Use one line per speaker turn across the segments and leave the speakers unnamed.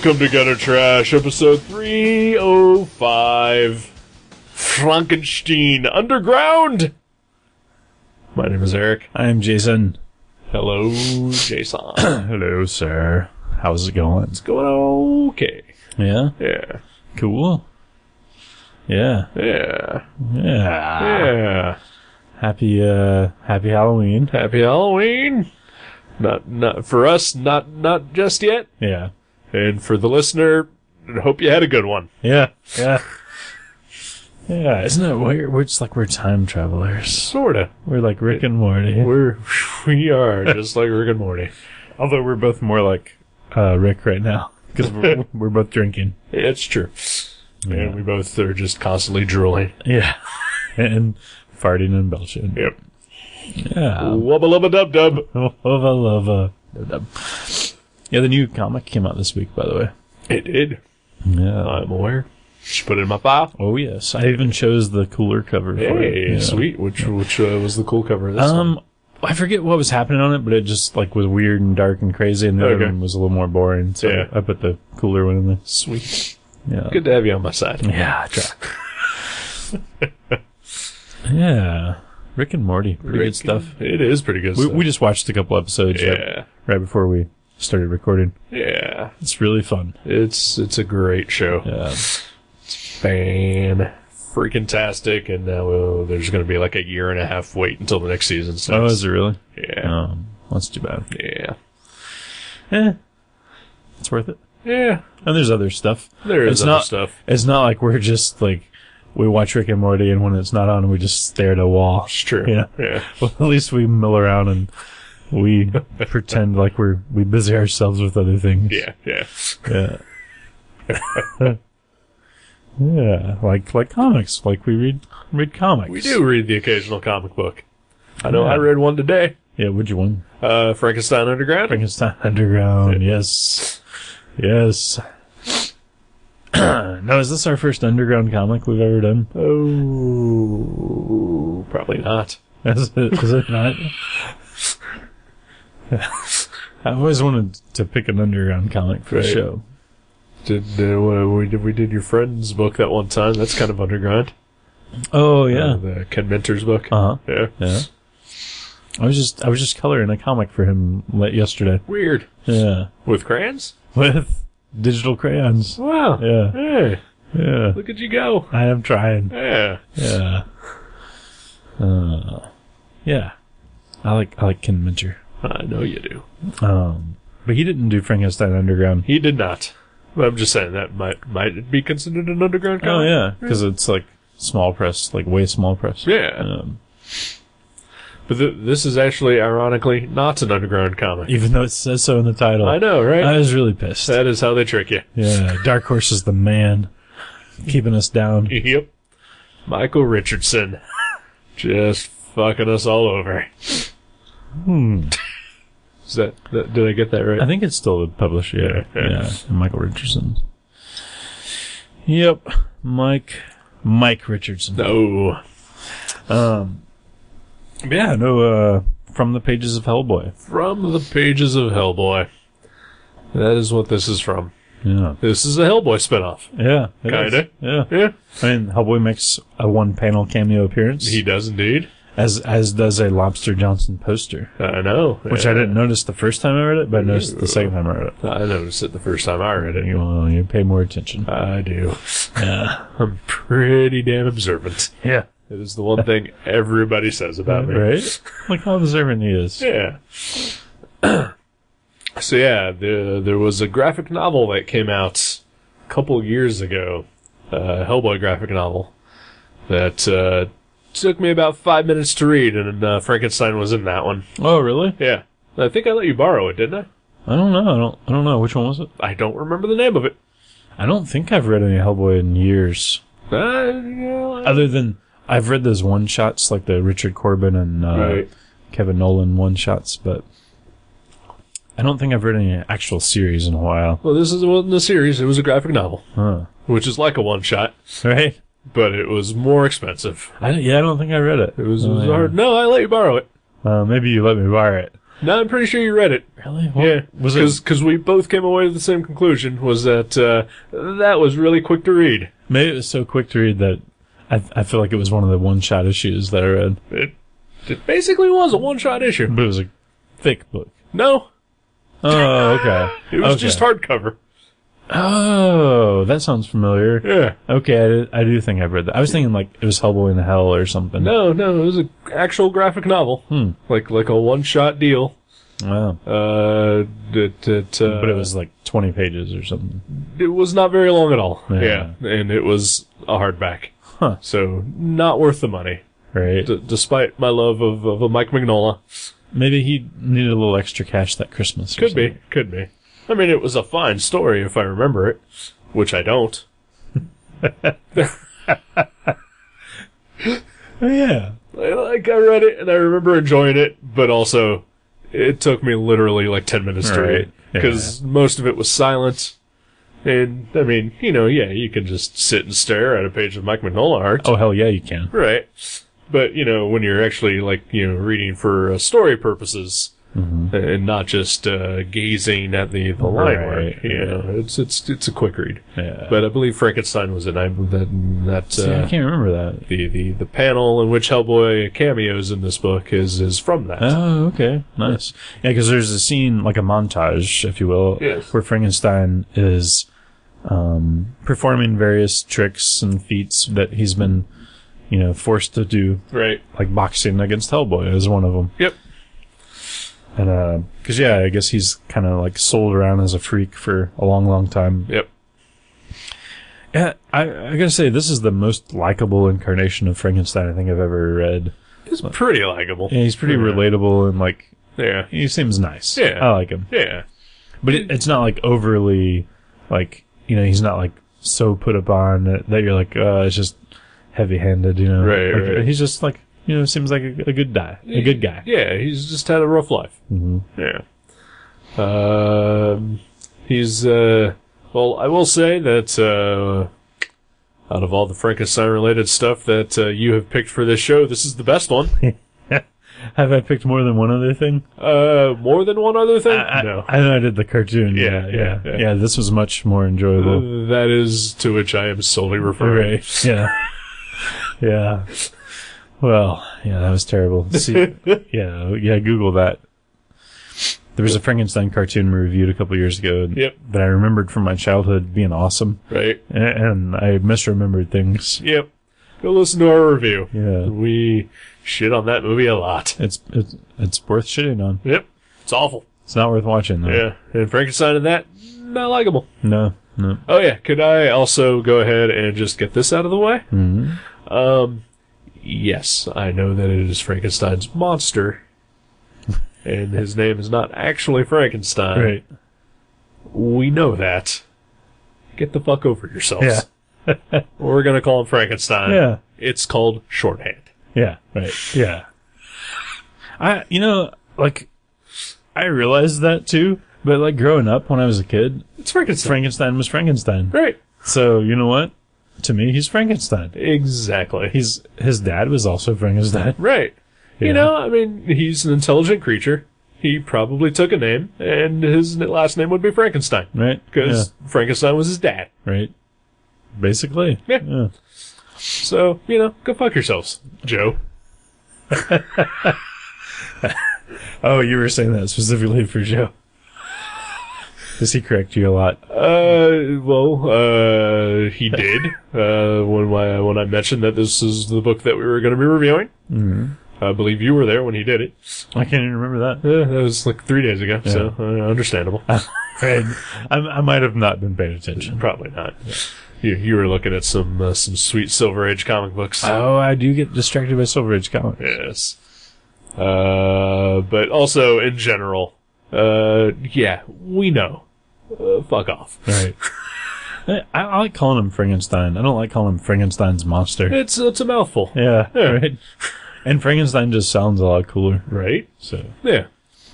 Welcome to Gutter Trash, episode 305, Frankenstein Underground. My name is Eric.
I am Jason.
Hello, Jason.
Hello, sir. How's it going?
It's going okay.
Yeah?
Yeah.
Cool. Yeah.
Yeah.
Yeah.
Yeah.
Happy Halloween.
Happy Halloween. Not for us, not just yet.
Yeah.
And for the listener, I hope you had a good one.
Yeah. Yeah. Yeah. Isn't it weird? We're just like we're time travelers.
Sorta.
We're like Rick and Morty.
We are just like Rick and Morty.
Although we're both more like Rick right now. Because we're both drinking.
Yeah, it's true.
Yeah.
And we both are just constantly drooling.
Yeah. And farting and belching.
Yep.
Yeah.
Wubba lubba dub dub.
Lova. Yeah, the new comic came out this week, by the way.
It did.
Yeah.
I'm aware. Just put it in my file.
Oh, yes. I even chose the cooler cover for it.
Hey,
Yeah.
sweet. Which was the cool cover of this one?
I forget what was happening on it, but it just like was weird and dark and crazy, and the other one was a little more boring. So
Yeah.
I put the cooler one in there.
Sweet.
Yeah.
Good to have you on my side.
Yeah, I try. Yeah. Rick and Morty. Pretty good stuff.
It is pretty good stuff.
We just watched a couple episodes right before we started recording.
Yeah.
It's really fun.
It's a great show.
Yeah.
Freaking-tastic, and now there's going to be like a year and a half wait until the next season starts.
Oh, is it really?
Yeah.
That's too bad.
Yeah.
It's worth it.
Yeah.
And there's other stuff.
There is other stuff.
It's not like we're just like, we watch Rick and Morty and when it's not on, we just stare at a wall.
It's true.
Yeah.
Yeah.
Well, at least we mill around and we pretend like we busy ourselves with other things.
Yeah. Yeah.
Yeah. Yeah. Like comics. Like we read comics.
We do read the occasional comic book. I know
Yeah.
I read one today.
Yeah, what'd you want?
Frankenstein Underground.
Frankenstein Underground. Yes. Yes. No, is this our first underground comic we've ever done?
Oh, probably not.
Is it not? I've always wanted to pick an underground comic for the
Right.
show.
We did your friend's book that one time. That's kind of underground.
Oh yeah,
The Ken Minter's book.
uh huh.
Yeah.
Yeah. I was just coloring a comic for him yesterday.
Weird.
Yeah,
With crayons?
with digital crayons.
Wow.
Yeah,
Hey,
yeah.
look at you go.
I am trying.
Yeah.
Yeah. Yeah. I like Ken Minter.
I know you do.
But he didn't do Frankenstein Underground.
He did not. But I'm just saying that might be considered an underground comic.
Oh yeah, because it's like small press, like way small press.
Yeah. But this is actually, ironically, not an underground comic.
Even though it says so in the title.
I know, right?
I was really pissed.
That is how they trick you.
Yeah, Dark Horse is the man, keeping us down.
Yep. Michael Richardson. Just fucking us all over. Is that did I get that right?
I think it's still the publisher. Yeah. Michael Richardson. Yep, Mike Richardson.
No.
Yeah, no. From the pages of Hellboy.
From the pages of Hellboy. That is what this is from.
Yeah.
This is a Hellboy spinoff.
Yeah. it
Kinda.
is. Yeah.
Yeah.
I mean, Hellboy makes a one-panel cameo appearance.
He does indeed.
As does a Lobster Johnson poster.
I know.
Which I didn't notice the first time I read it, but I noticed it the second time I read it.
I noticed it the first time I read it.
You pay more attention.
I do.
Yeah.
I'm pretty damn observant.
Yeah.
It is the one thing everybody says about me.
Right? Look how observant he is.
Yeah. So yeah, there was a graphic novel that came out a couple years ago, a Hellboy graphic novel, that took me about 5 minutes to read, and Frankenstein was in that one.
Oh, really?
Yeah. I think I let you borrow it, didn't I?
I don't know. I don't know. Which one was it?
I don't remember the name of it.
I don't think I've read any Hellboy in years. Other than, I've read those one-shots, like the Richard Corbin and
right.
Kevin Nolan one-shots, but I don't think I've read any actual series in a while.
Well, this wasn't a series, it was a graphic novel.
Huh.
Which is like a one-shot,
Right?
but it was more expensive.
I don't think I read it.
It was hard. No, I let you borrow it.
Maybe you let me borrow it.
No, I'm pretty sure you read it.
Really?
Yeah,
Was it?
because we both came away with the same conclusion, was that that was really quick to read.
Maybe it was so quick to read that I feel like it was one of the one-shot issues that I read.
It basically was a one-shot issue.
But it was a thick book.
No.
Oh, okay.
It was just hardcover.
Oh, that sounds familiar.
Yeah.
Okay, I do think I've read that. I was thinking like it was Hellboy in Hell or something.
No, it was an actual graphic novel. Like a one-shot deal.
Wow.
But
But it was like 20 pages or something.
It was not very long at all.
Yeah.
And it was a hardback.
Huh.
So, not worth the money.
Right.
Despite my love of a Mike Mignola.
Maybe he needed a little extra cash that Christmas.
Could be. I mean, it was a fine story if I remember it. Which I don't.
Oh, yeah.
Like, I read it and I remember enjoying it, but also, it took me literally like 10 minutes to read. Because most of it was silent. And, I mean, you can just sit and stare at a page of Mike Mignola art.
Oh, hell yeah, you can.
Right. But, when you're actually, reading for story purposes, and not just gazing at the line work, it's a quick read.
Yeah.
But I believe Frankenstein was in that.
See, I can't remember that.
The panel in which Hellboy cameos in this book is from that.
Oh, okay. Nice. Yeah, because there's a scene, like a montage, if you will, where Frankenstein is performing various tricks and feats that he's been, forced to do.
Right.
Like boxing against Hellboy is one of them.
Yep.
And, because, I guess he's kind of, sold around as a freak for a long, long time.
Yep.
Yeah, I gotta say, this is the most likable incarnation of Frankenstein I think I've ever read.
He's pretty likable.
Yeah, he's pretty relatable and, he seems nice.
Yeah.
I like him.
Yeah.
But it's not, overly, he's not, so put upon that you're it's just heavy-handed,
Right.
He's just, seems like a good guy. A good guy.
Yeah, he's just had a rough life.
Mm-hmm.
Yeah. He's, well, I will say that, out of all the Frankenstein-related stuff that you have picked for this show, this is the best one.
Have I picked more than one other thing?
More than one other thing?
No. I know I did the cartoon. Yeah, this was much more enjoyable.
That is to which I am solely referring.
Right. Yeah. Yeah. Well, that was terrible. See, Google that. There was a Frankenstein cartoon we reviewed a couple years ago that I remembered from my childhood being awesome.
Right.
And I misremembered things.
Yep. Go listen to our review.
Yeah.
We shit on that movie a lot.
It's worth shitting on.
Yep. It's awful.
It's not worth watching, though.
Yeah. And Frankenstein in that, not likable.
No.
Oh, yeah. Could I also go ahead and just get this out of the way?
Mm-hmm.
Yes, I know that it is Frankenstein's monster, and his name is not actually Frankenstein.
Right.
We know that. Get the fuck over yourselves.
Yeah.
We're gonna call him Frankenstein.
Yeah.
It's called shorthand.
Yeah. Right. Yeah. I realized that too, but growing up when I was a kid,
it's Frankenstein.
Frankenstein was Frankenstein.
Right.
So, you know what? To me, he's Frankenstein.
Exactly.
His dad was also Frankenstein.
Right.
Yeah.
He's an intelligent creature. He probably took a name, and his last name would be Frankenstein.
Right.
Because Frankenstein was his dad.
Right. Basically.
Yeah. So, go fuck yourselves, Joe.
Oh, you were saying that specifically for Joe. Does he correct you a lot?
He did. When I mentioned that this is the book that we were going to be reviewing.
Mm-hmm.
I believe you were there when he did it.
I can't even remember that.
Yeah, that was 3 days ago, so understandable.
Right. I might have not been paying attention.
Probably not. You were looking at some sweet Silver Age comic books.
Oh, I do get distracted by Silver Age comics.
Yes. But also, in general, we know. Fuck off.
Right. I like calling him Frankenstein. I don't like calling him Frankenstein's monster.
It's a mouthful.
Yeah. Right. And Frankenstein just sounds a lot cooler.
Right?
So.
Yeah.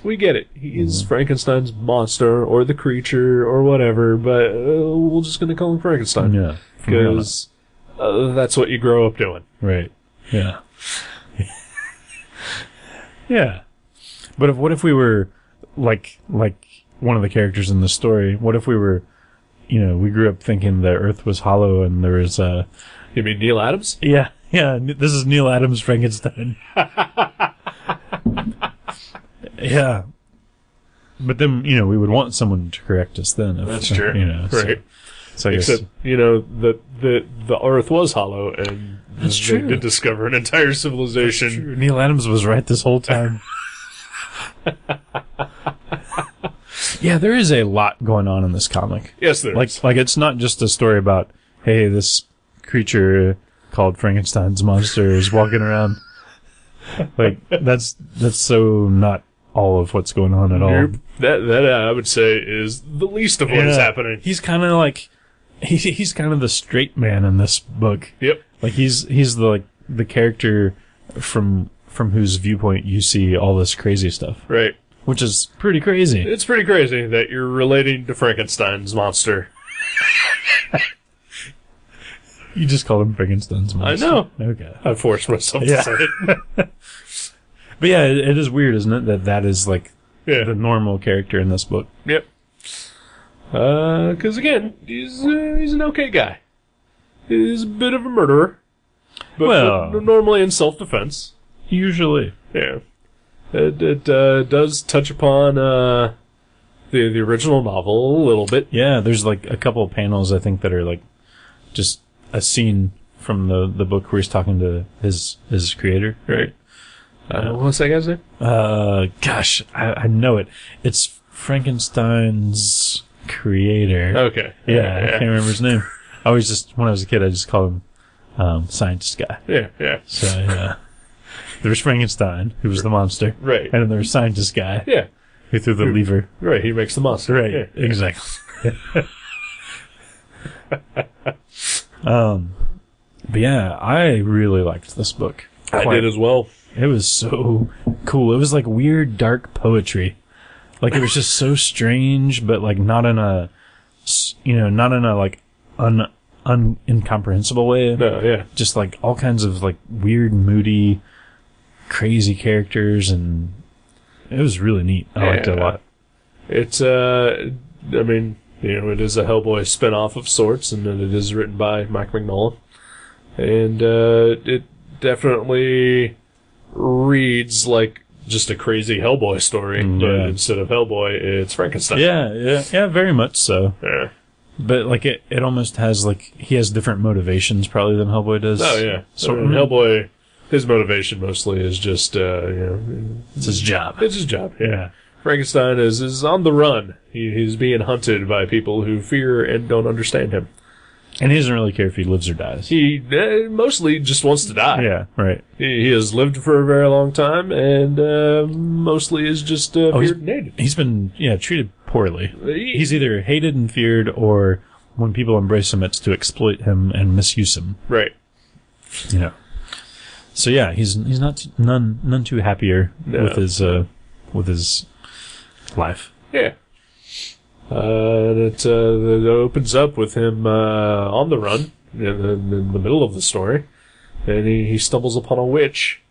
We get it. He is Frankenstein's monster, or the creature, or whatever, but we're just gonna call him Frankenstein.
Yeah.
Because that's what you grow up doing.
Right. Yeah. Yeah. But what if we were like one of the characters in the story? What if we were, we grew up thinking the Earth was hollow and there was
You mean Neil Adams?
Yeah. This is Neil Adams' Frankenstein. Yeah. But then, we would want someone to correct us then.
That's true. Right.
So I guess,
except, the Earth was hollow, and
That's
they
true.
did discover an entire civilization.
That's true. Neil Adams was right this whole time. Yeah, there is a lot going on in this comic.
Yes, there is.
Like it's not just a story about, hey, this creature called Frankenstein's monster is walking around. Like that's so not all of what's going on at all.
That I would say is the least of what is happening.
He's kind of like he's kind of the straight man in this book.
Yep.
Like he's the character from whose viewpoint you see all this crazy stuff.
Right.
Which is pretty crazy.
It's pretty crazy that you're relating to Frankenstein's monster.
You just called him Frankenstein's monster.
I know.
Okay.
I forced myself to say it.
But yeah, it is weird, isn't it? That is like
Yeah.
the normal character in this book.
Yep. Because again, he's an okay guy. He's a bit of a murderer, but normally in self-defense.
Usually.
Yeah. It does touch upon the original novel a little bit.
Yeah, there's like a couple of panels I think that are like just a scene from the book where he's talking to his creator.
Right. What's that guy's name?
Gosh, I know it. It's Frankenstein's creator.
Okay.
Yeah, I can't remember his name. I always just, when I was a kid, I just called him scientist guy.
Yeah.
So, yeah. There was Frankenstein, who was the monster.
Right.
And then there was scientist guy.
Yeah.
Who threw the lever.
Right, he makes the monster.
Right,
Yeah.
exactly. But yeah, I really liked this book.
I did as well.
It was so cool. It was like weird, dark poetry. Like it was just so strange, but like not in a like incomprehensible way.
No, yeah.
Just like all kinds of like weird, moody, crazy characters, and it was really neat. I liked it a lot.
It's I mean, it is a Hellboy spin-off of sorts, and then it is written by Mike Mignola. And it definitely reads like just a crazy Hellboy story, but instead of Hellboy, it's Frankenstein.
Yeah, very much so.
Yeah.
But like it almost has like he has different motivations probably than Hellboy does.
Oh yeah. So Hellboy, his motivation mostly is just
it's his job.
It's his job. Yeah. Frankenstein is on the run. He's being hunted by people who fear and don't understand him.
And he doesn't really care if he lives or dies.
He mostly just wants to die.
Yeah, right.
He has lived for a very long time, and mostly is just feared and hated.
He's been treated poorly. He's either hated and feared, or when people embrace him, it's to exploit him and misuse him.
Right.
So yeah, he's not none too happier with his life.
Yeah. And it opens up with him on the run in the middle of the story, and he stumbles upon a witch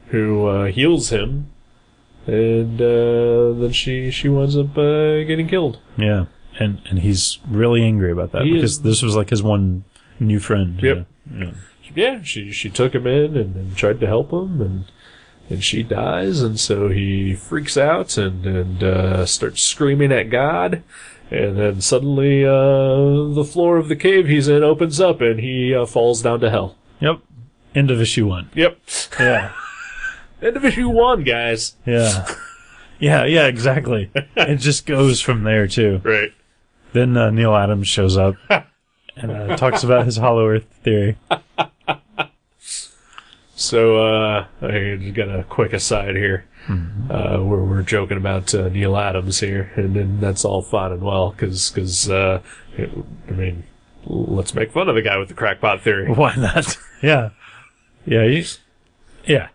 who heals him, and then she winds up getting killed.
Yeah, and he's really angry about that because this was like his one new friend.
Yep. Yeah, she took him in and tried to help him, and she dies, and so he freaks out and starts screaming at God, and then suddenly the floor of the cave he's in opens up, and he falls down to hell.
Yep. End of issue 1.
Yep.
Yeah.
End of issue 1, guys.
Yeah. Yeah, exactly. It just goes from there, too.
Right.
Then Neil Adams shows up and talks about his Hollow Earth theory.
So, I just got a quick aside here, where we're joking about Neil Adams here, and then that's all fine and well, because I mean, let's make fun of the guy with the crackpot theory.
Why not? Yeah. Yeah.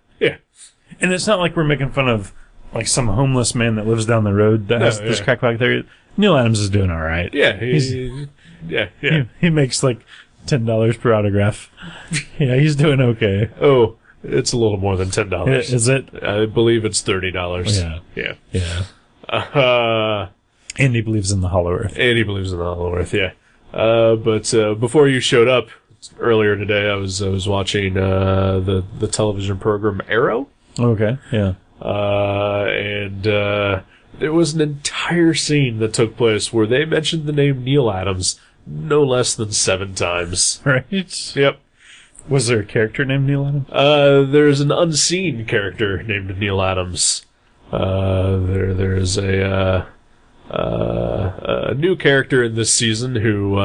And it's not like we're making fun of, like, some homeless man that lives down the road that has this crackpot theory. Neil Adams is doing all right.
Yeah,
he makes, like, $10 per autograph. Yeah, he's doing okay.
Oh, It's a little more than $10.
Is it?
I believe it's $30.
Yeah.
Yeah.
Andy believes in the Hollow Earth.
Andy believes in the Hollow Earth, yeah. But before you showed up earlier today, I was watching the television program Arrow.
Okay, yeah.
And there was an entire scene that took place where they mentioned the name Neil Adams no less than 7 times.
Right?
Yep.
Was there a character named Neil Adams?
There's an unseen character named Neil Adams. There's a new character in this season who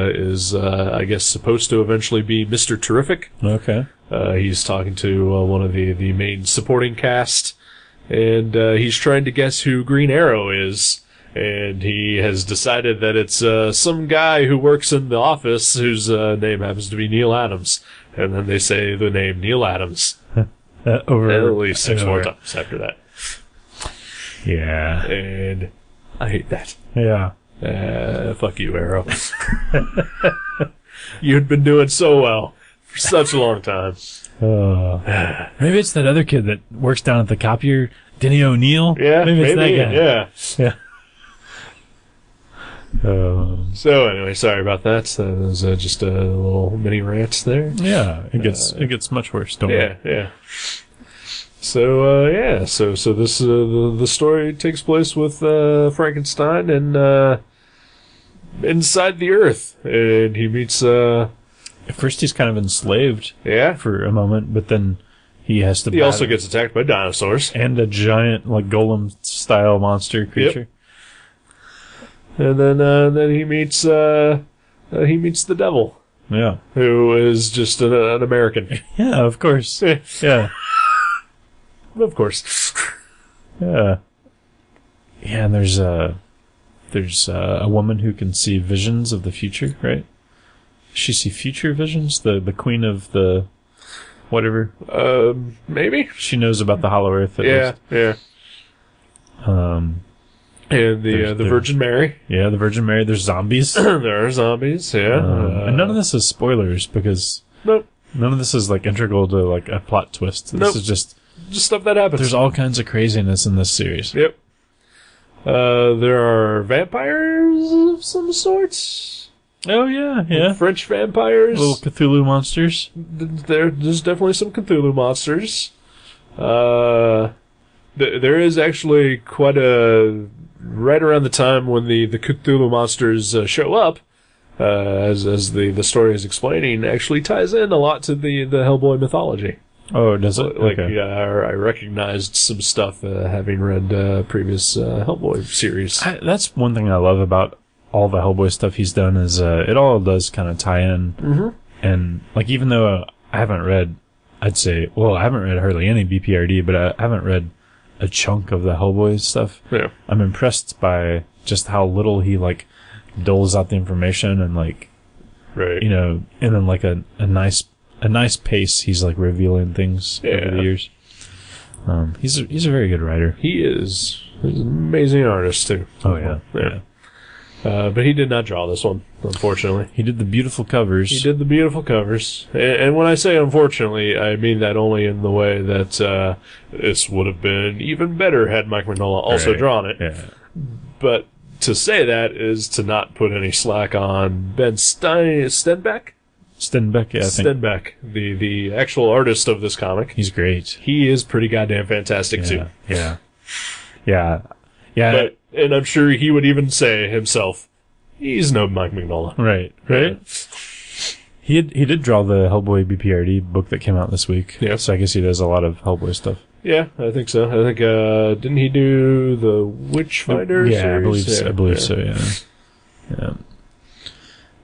is, I guess, supposed to eventually be Mr. Terrific.
Okay.
He's talking to one of the main supporting cast, and he's trying to guess who Green Arrow is. And he has decided that it's some guy who works in the office whose name happens to be Neil Adams. And then they say the name Neil Adams
Over
at least 6 more times after that.
Yeah.
And I hate that.
Yeah.
Fuck you, Arrow. You had been doing so well for such a long time.
Maybe it's that other kid that works down at the copier, Denny O'Neill.
Yeah,
maybe it's that guy.
Yeah. So anyway, sorry about that. That was just a little mini rant there.
Yeah, it gets much worse. Don't worry.
Yeah. So so this the story takes place with Frankenstein and inside the Earth, and he meets. At
first, he's kind of enslaved.
Yeah.
For a moment, but then he has to.
He also gets attacked by dinosaurs
and a giant, like golem style monster creature.
Yep. And then he meets the devil.
Yeah.
Who is just an American.
Yeah, of course. Yeah.
Of course.
Yeah. Yeah, and there's a woman who can see visions of the future, right? Does she see future visions? The queen of the whatever.
Maybe.
She knows about the Hollow Earth.
Yeah. And the Virgin Mary.
Yeah, the Virgin Mary. There's zombies.
There are zombies, yeah.
And none of this is spoilers because
nope.
None of this is like integral to like a plot twist. This is just
stuff that happens.
There's all kinds of craziness in this series.
Yep. There are vampires of some sorts.
Oh yeah.
Like French vampires.
Little Cthulhu monsters.
There's definitely some Cthulhu monsters. There is actually quite a... Right around the time when the Cthulhu monsters show up, as the story is explaining, actually ties in a lot to the Hellboy mythology.
Oh, does it?
Like,
okay.
yeah, I recognized some stuff having read previous Hellboy series.
That's one thing I love about all the Hellboy stuff he's done is it all does kind of tie in.
Mm-hmm.
And like even though I haven't read, I haven't read hardly any BPRD, but I haven't read a chunk of the Hellboy stuff.
Yeah.
I'm impressed by just how little he like doles out the information and like,
right.
You know, and then like a nice pace. He's like revealing things over the years. He's a very good writer.
He is. He's an amazing artist too.
Oh yeah.
But he did not draw this one, unfortunately.
He did the beautiful covers.
And when I say unfortunately, I mean that only in the way that this would have been even better had Mike Mignola also drawn it.
Yeah.
But to say that is to not put any slack on Ben Stenbeck?
Stenbeck, yeah, I think.
Stenbeck, the actual artist of this comic.
He's great.
He is pretty goddamn fantastic, too.
Yeah.
And I'm sure he would even say himself, he's no Mike Mignola.
Right. He did draw the Hellboy BPRD book that came out this week.
Yeah.
So I guess he does a lot of Hellboy stuff.
Yeah, I think so. I think, didn't he do the Witchfinder
series?
Yeah,
I believe so, yeah.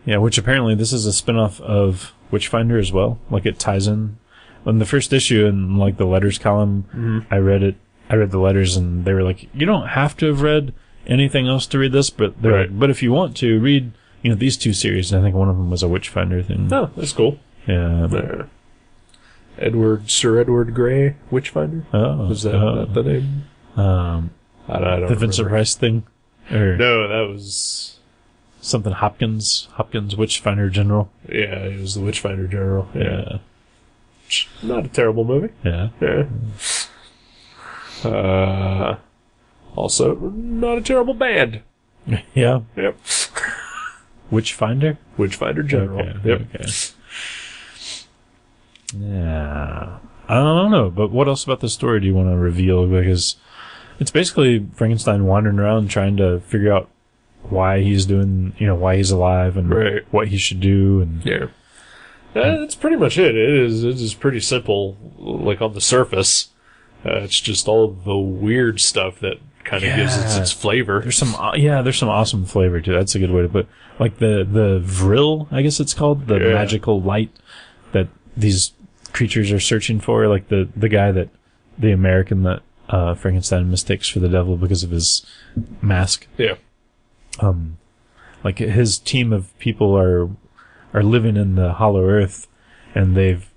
Yeah, which apparently this is a spin-off of Witchfinder as well. Like it ties in. In the first issue in like the letters column, I read the letters and they were like, you don't have to have read anything else to read this, but they're like, but if you want to read, these two series, and I think one of them was a Witchfinder thing.
Oh, that's cool.
Yeah.
Sir Edward Grey Witchfinder?
Oh.
Was that the name?
I
don't
the Vincent Price thing? Or
no, that was
something Hopkins Witchfinder General.
Yeah, it was the Witchfinder General. Yeah. Not a terrible movie.
Yeah.
Also, not a terrible band.
Yeah.
Yep.
Witchfinder?
Witchfinder General.
Okay.
Yep.
Okay. Yeah. I don't know, but what else about the story do you want to reveal? Because it's basically Frankenstein wandering around trying to figure out why he's doing, why he's alive and what he should do. And
yeah. That's pretty much it. It is pretty simple, like on the surface. It's just all the weird stuff that kind of gives it its flavor.
There's some awesome flavor to it. That's a good way to put it. Like the vril, I guess it's called, the magical light that these creatures are searching for, like the guy the American that Frankenstein mistakes for the devil because of his mask.
Yeah.
Like his team of people are living in the Hollow Earth, and they've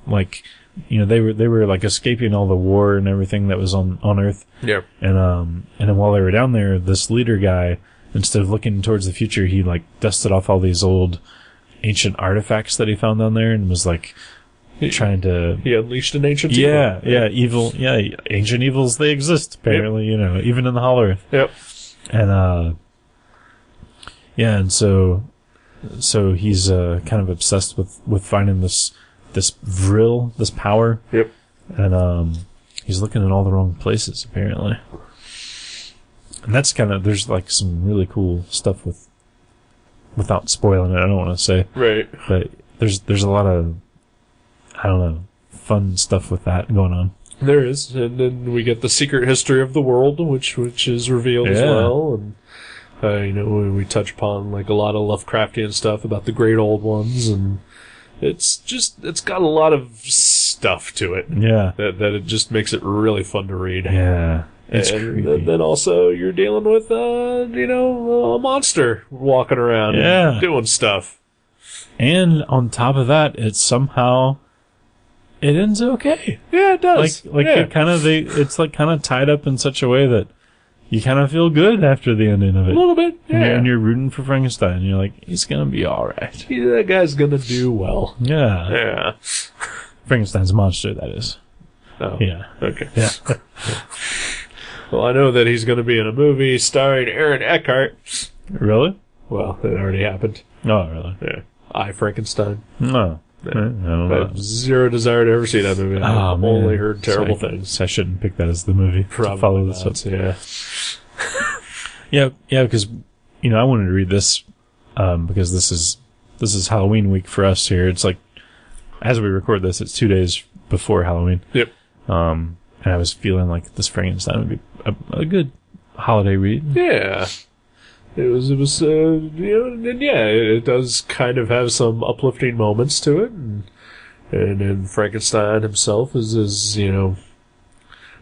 like, they were like escaping all the war and everything that was on Earth.
Yeah.
And then while they were down there, this leader guy, instead of looking towards the future, he like dusted off all these old ancient artifacts that he found down there and was like trying to...
He unleashed an ancient evil.
Evil. Yeah, ancient evils, they exist, apparently, even in the Hollow Earth.
Yep.
And, and so he's kind of obsessed with finding this vril, this power.
Yep.
And he's looking in all the wrong places, apparently. And that's there's like some really cool stuff without spoiling it, I don't want to say.
Right.
But there's a lot of, I don't know, fun stuff with that going on.
There is. And then we get the secret history of the world, which is revealed as well. And, we touch upon like a lot of Lovecraftian stuff about the great old ones, and it's got a lot of stuff to it.
Yeah.
That it just makes it really fun to read.
Yeah. It's creepy.
And then also you're dealing with, a monster walking around doing stuff.
And on top of that, it ends okay.
Yeah, it does.
It's like kind of tied up in such a way that you kind of feel good after the ending of it.
A little bit, yeah.
And you're rooting for Frankenstein. You're like, he's gonna be alright.
That guy's gonna do well.
Yeah.
Yeah.
Frankenstein's monster, that is.
Oh.
Yeah.
Okay.
Yeah.
Well, I know that he's gonna be in a movie starring Aaron Eckhart.
Really?
Well, that already happened.
Oh, really?
Yeah. I, Frankenstein.
No.
Yeah.
I don't know.
I have zero desire to ever see that movie. I've only heard terrible things.
I shouldn't pick that as the movie.
Probably
to follow
not,
this up.
Yeah.
Yeah, because, I wanted to read this, because this is Halloween week for us here. It's like, as we record this, it's 2 days before Halloween.
Yep.
And I was feeling like this Frankenstein would be a good holiday read.
Yeah. It was, and it does kind of have some uplifting moments to it, and Frankenstein himself is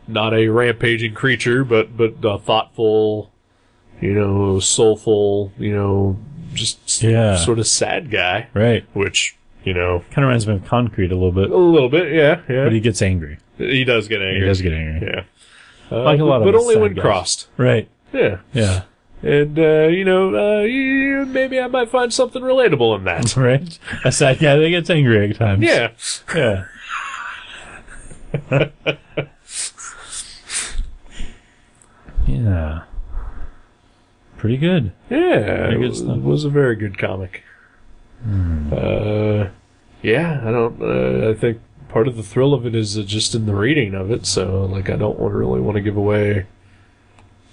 not a rampaging creature, but a thoughtful, soulful, just sort of sad guy.
Right.
Which,
kind of reminds me of Concrete a little bit.
A little bit, yeah.
But he gets angry.
He does get angry.
Yeah.
Like a lot of
but
only when
guys.
crossed.
Right.
Yeah.
Yeah.
And, maybe I might find something relatable in that.
Right? A sad guy that gets angry at times.
Yeah.
Yeah. Yeah. Pretty good.
Yeah. It was a very good comic. I think part of the thrill of it is just in the reading of it, so, I don't really want to give away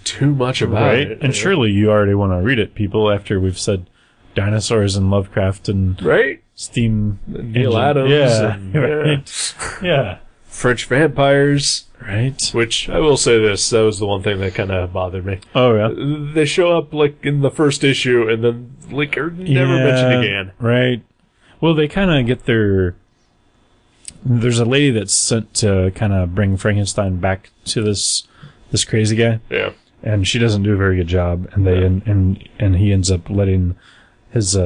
too much about it.
And surely you already want to read it, people, after we've said dinosaurs and Lovecraft and steam
Neil
engine.
Adams.
Yeah. Right. Yeah.
French vampires.
Right.
Which, I will say this, that was the one thing that kind of bothered me.
Oh, yeah?
They show up, in the first issue, and then, are never mentioned again.
Right. Well, they kind of get there's a lady that's sent to kind of bring Frankenstein back to this crazy guy.
Yeah.
And she doesn't do a very good job, and and he ends up letting his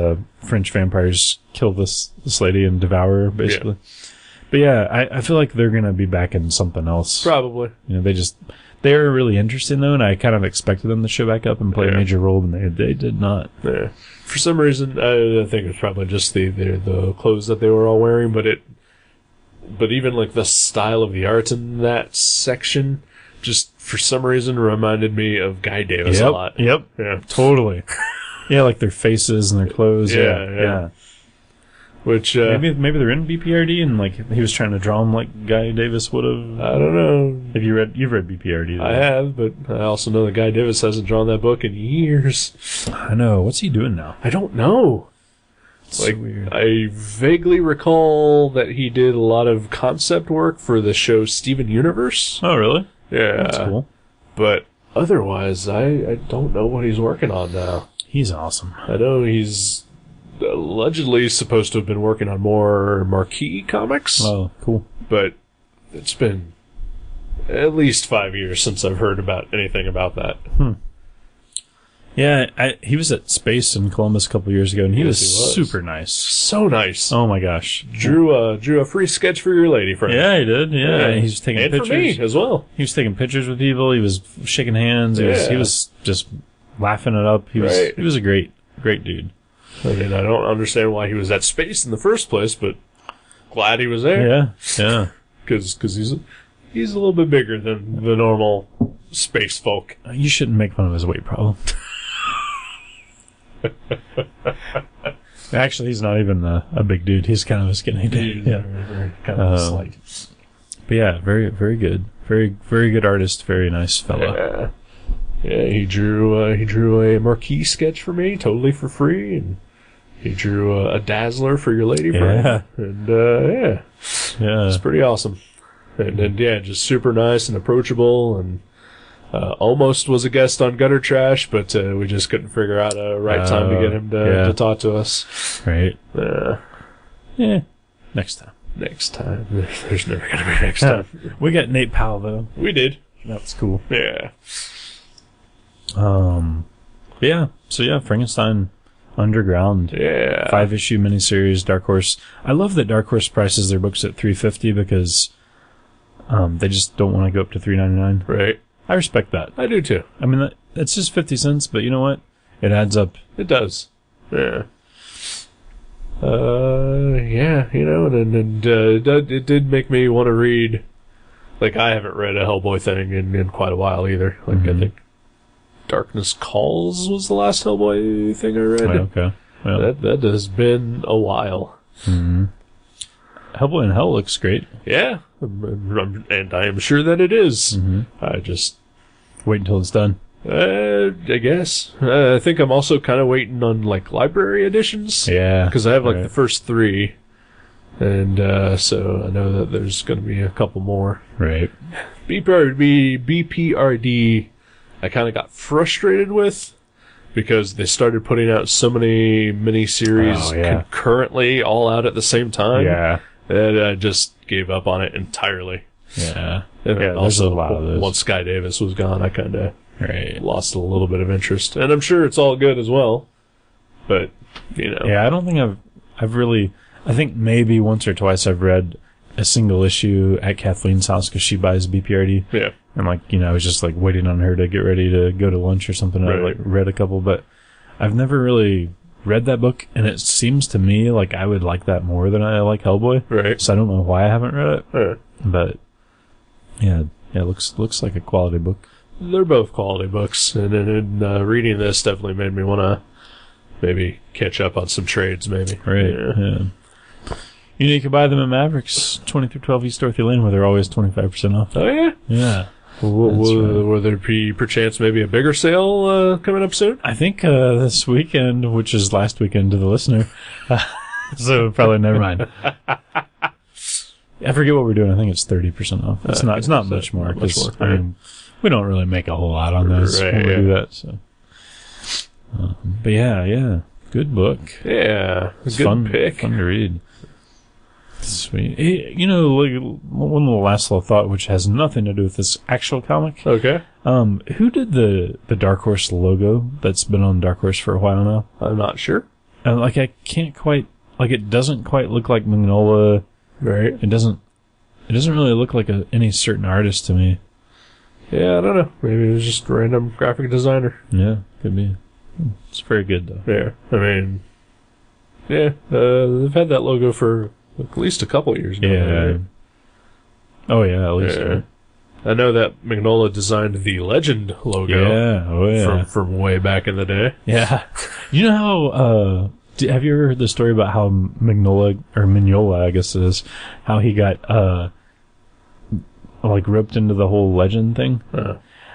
French vampires kill this lady and devour her, basically. Yeah. But yeah, I feel like they're gonna be back in something else.
Probably.
They're really interesting though, and I kind of expected them to show back up and play a major role, and they did not.
Yeah. For some reason, I think it's probably just the clothes that they were all wearing, but but even like the style of the art in that section, just for some reason reminded me of Guy Davis a lot.
Yep.
Yeah.
Totally. Yeah, like their faces and their clothes. Yeah.
Which
maybe they're in BPRD and like he was trying to draw them like Guy Davis would have.
I don't know.
You've read BPRD?
I have, but I also know that Guy Davis hasn't drawn that book in years.
I know. What's he doing now?
I don't know.
It's so weird.
I vaguely recall that he did a lot of concept work for the show Steven Universe.
Oh, really?
Yeah.
That's cool.
But otherwise, I don't know what he's working on now.
He's awesome.
I know he's allegedly supposed to have been working on more marquee comics.
Oh, cool.
But it's been at least 5 years since I've heard about anything about that.
Yeah, he was at Space in Columbus a couple years ago, and he was super nice.
So nice.
Oh my gosh.
Drew a free sketch for your lady friend.
Yeah, he did. Yeah, he was taking pictures.
For me as well.
He was taking pictures with people. He was shaking hands. He was just laughing it up. He was a great dude.
I mean, I don't understand why he was at Space in the first place, but glad he was there.
Yeah.
Because he's a little bit bigger than the normal space folk.
You shouldn't make fun of his weight problem. Actually, he's not even a big dude. He's kind of a skinny dude. Yeah,
kind of slight.
But yeah, very, very good. Very, very good artist. Very nice fella.
Yeah. He drew a marquee sketch for me, totally for free, and he drew a Dazzler for your lady friend. And it's pretty awesome. And just super nice and approachable, and almost was a guest on Gutter Trash, but we just couldn't figure out a right time to get him to talk to us.
Right. Next time.
Next time. There's never going to be next time.
We got Nate Powell, though.
We did.
That's cool.
Yeah.
So Frankenstein Underground.
Yeah.
5-issue miniseries, Dark Horse. I love that Dark Horse prices their books at $3.50 because they just don't want to go up to $3.99.
Right.
I respect that.
I do too.
I mean, it's just 50 cents, but you know what? It adds up.
It does. Yeah. And it did make me want to read. Like, I haven't read a Hellboy thing in quite a while either. Like, I think Darkness Calls was the last Hellboy thing I read.
Oh, okay. Well.
That has been a while.
Mm-hmm. Hellboy in Hell looks great.
Yeah. And I am sure that it is.
Mm-hmm.
I just...
Wait until it's done.
I guess. I think I'm also kind of waiting on, like, library editions.
Yeah.
Because I have, like, the first 3. And so I know that there's going to be a couple more.
Right.
BPRD, I kind of got frustrated with because they started putting out so many miniseries concurrently, all out at the same time.
Yeah.
And I just gave up on it entirely.
Yeah.
And
also, a lot of those.
Once Guy Davis was gone, I kind of lost a little bit of interest. And I'm sure it's all good as well. But,
Yeah, I don't think I've really... I think maybe once or twice I've read a single issue at Kathleen's house because she buys BPRD.
Yeah.
And, I was just, waiting on her to get ready to go to lunch or something.
Right.
I, read a couple, but I've never really read that book, and it seems to me like I would like that more than I like Hellboy.
Right.
So I don't know why I haven't read it.
Right.
But, it looks like a quality book.
They're both quality books, and reading this definitely made me want to maybe catch up on some trades, maybe.
Right, yeah. You can buy them at Mavericks, 20-12 East Dorothy Lane, where they're always 25% off.
Oh, yeah?
Yeah.
Will there be, perchance, maybe a bigger sale coming up soon?
I think this weekend, which is last weekend to the listener. So probably never mind. I forget what we're doing. I think it's 30% off. It's not much more. I mean, we don't really make a whole lot on this when we do that. So, but yeah, good book.
Yeah,
good pick. Fun to read. Sweet. Hey, one little last little thought, which has nothing to do with this actual comic.
Okay.
Who did the Dark Horse logo that's been on Dark Horse for a while now?
I'm not sure.
I can't quite, it doesn't quite look like Mignola.
Right.
It doesn't really look like any certain artist to me.
Yeah, I don't know. Maybe it was just a random graphic designer.
Yeah, could be. It's very good, though.
Yeah. I mean, they've had that logo for at least a couple years now.
Yeah. Oh, yeah, at least.
Yeah. I know that Mignola designed the Legend logo.
Yeah, oh, yeah.
From way back in the day.
Yeah. You know how, have you ever heard the story about how Mignola, I guess it is, how he got, like, roped into the whole Legend thing?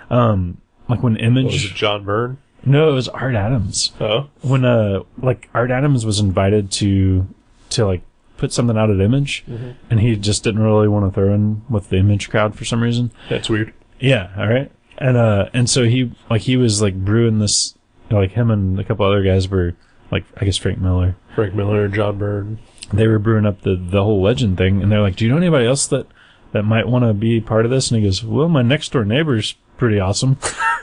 Like when Image...
Was it John Byrne?
No, it was Art Adams.
Oh.
When, like, Art Adams was invited to like, put something out at Image, and he just didn't really want to throw in with the Image crowd for some reason.
That's weird.
Yeah, alright. And so he was, like, brewing this, like, him and a couple other guys were, like, I guess Frank Miller
and John Byrne.
They were brewing up the whole Legend thing, and they're like, do you know anybody else that might want to be part of this? And he goes, well, my next door neighbor's pretty awesome.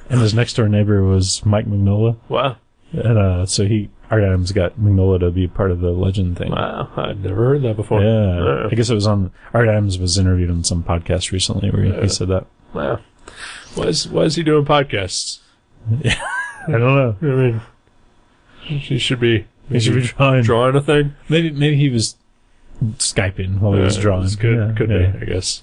And his next door neighbor was Mike Mignola.
Wow.
And so Art Adams got Mignola to be part of the Legend thing.
Wow, I'd never heard that before.
Yeah. I guess it was on, Art Adams was interviewed on some podcast recently where he said that.
Wow. Why is he doing podcasts?
Yeah. I don't know.
I mean, he should be
drawing
a thing.
Maybe he was Skyping while he was drawing.
Could be, I guess.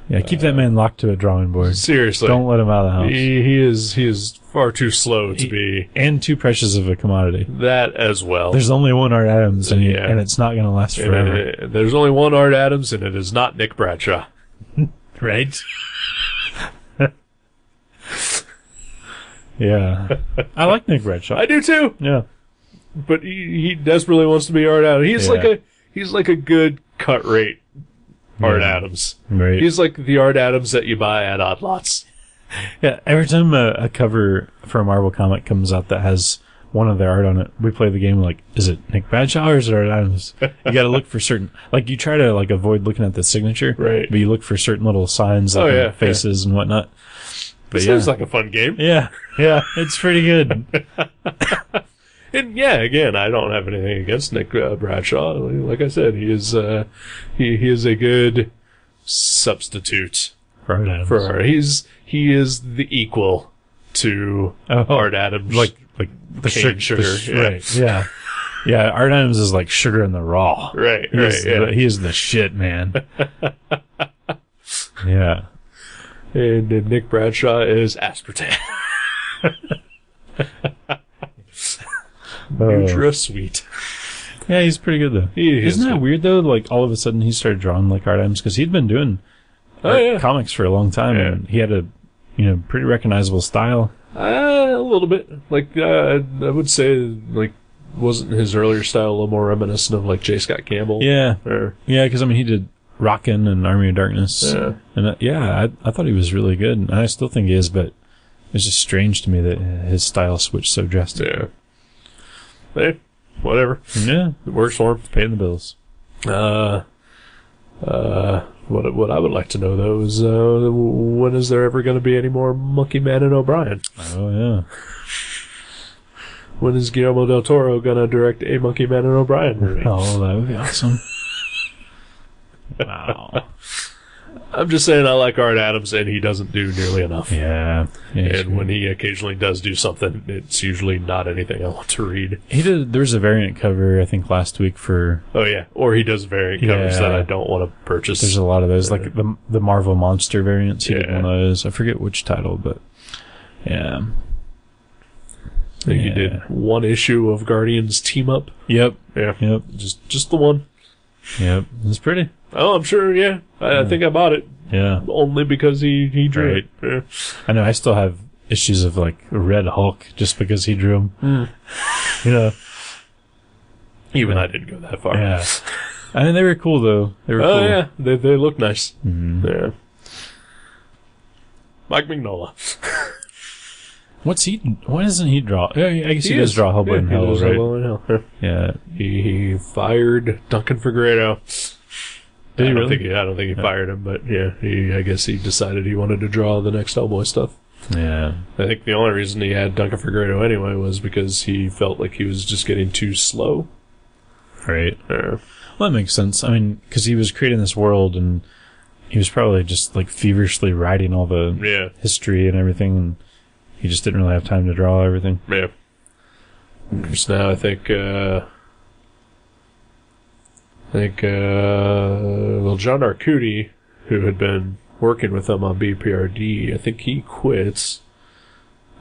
Yeah, keep that man locked to a drawing board.
Seriously.
Don't let him out of the house.
He is far too slow to be.
And too precious of a commodity.
That as well.
There's only one Art Adams, and it's not going to last forever.
There's only one Art Adams, and it is not Nick Bradshaw.
Right? Yeah. I like Nick Bradshaw.
I do too.
Yeah.
But he desperately wants to be Art Adams. He's like a good cut rate Art Adams.
Right.
He's like the Art Adams that you buy at Odd Lots.
Yeah, every time a cover for a Marvel comic comes out that has one of their art on it, we play the game like, is it Nick Bradshaw or is it Art Adams? You gotta look for certain, like you try to like avoid looking at the signature,
right?
But you look for certain little signs like faces and whatnot. But
it seems like a fun game.
Yeah, it's pretty good.
And again, I don't have anything against Nick Bradshaw. Like I said, he is he is a good substitute
for Art Adams.
He is the equal to Art Adams,
like the sugar. Right? Yeah. Yeah, Art Adams is like sugar in the raw.
Right.
He is the shit, man. Yeah.
And Nick Bradshaw is aspartame. NutraSweet.
Yeah, he's pretty good though. Isn't that weird though? Like all of a sudden he started drawing like Art Adams because he'd been doing comics for a long time, and he had a pretty recognizable style.
A little bit. Like I would say, like wasn't his earlier style a little more reminiscent of like J. Scott Campbell?
Yeah, because I mean he did Rockin' and Army of Darkness.
Yeah,
and I thought he was really good, and I still think he is, but it's just strange to me that his style switched so drastically.
Yeah. Hey, whatever.
Yeah,
it works for him.
Paying the bills.
What I would like to know though is when is there ever going to be any more Monkey Man and O'Brien?
Oh yeah.
When is Guillermo del Toro going to direct a Monkey Man and O'Brien movie?
Oh, that would be awesome. Wow.
I'm just saying I like Art Adams, and he doesn't do nearly enough.
Yeah.
And when he occasionally does do something, it's usually not anything I want to read.
There's a variant cover, I think, last week for...
Oh, yeah. Or he does variant covers that I don't want to purchase.
There's a lot of those, like the Marvel Monster variants. He did one of those. I forget which title, but... Yeah.
I think he did one issue of Guardians Team Up.
Yep.
Yeah.
Yep.
Just the one.
Yep. It's pretty.
Oh, I'm sure, yeah. I think I bought it.
Yeah.
Only because he drew it. Yeah.
I know, I still have issues of, like, Red Hulk just because he drew them.
Even I didn't go that far.
Yeah. I mean, they were cool, though. They were cool.
Oh, yeah. They look nice.
Mm-hmm.
Yeah. Mike Mignola.
What doesn't he draw? Yeah, I guess he does draw Hellboy in Hell, right?
Hellboy in Hell.
Yeah.
He fired Duncan Fegredo.
Did he really?
I don't think he fired him, but I guess he decided he wanted to draw the next Hellboy stuff.
Yeah.
I think the only reason he had Duncan Fegredo anyway was because he felt like he was just getting too slow.
Right.
Yeah.
Well, that makes sense. I mean, because he was creating this world, and he was probably just like feverishly writing all the history and everything, and he just didn't really have time to draw everything.
Yeah. Just now, I think John Arcudi who had been working with them on BPRD. I think he quits.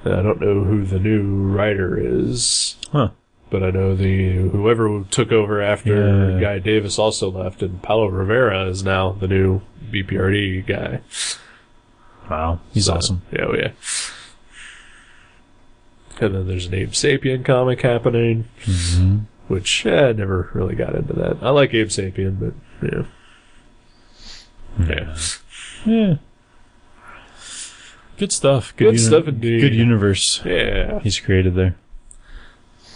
I don't know who the new writer is.
Huh.
But I know whoever took over after Guy Davis also left, and Paulo Rivera is now the new BPRD guy.
Wow. He's awesome.
Yeah, oh yeah. And then there's an Abe Sapien comic happening, which I never really got into that. I like Abe Sapien, but
yeah. Good stuff.
Good stuff indeed.
Good universe.
Yeah.
He's created there.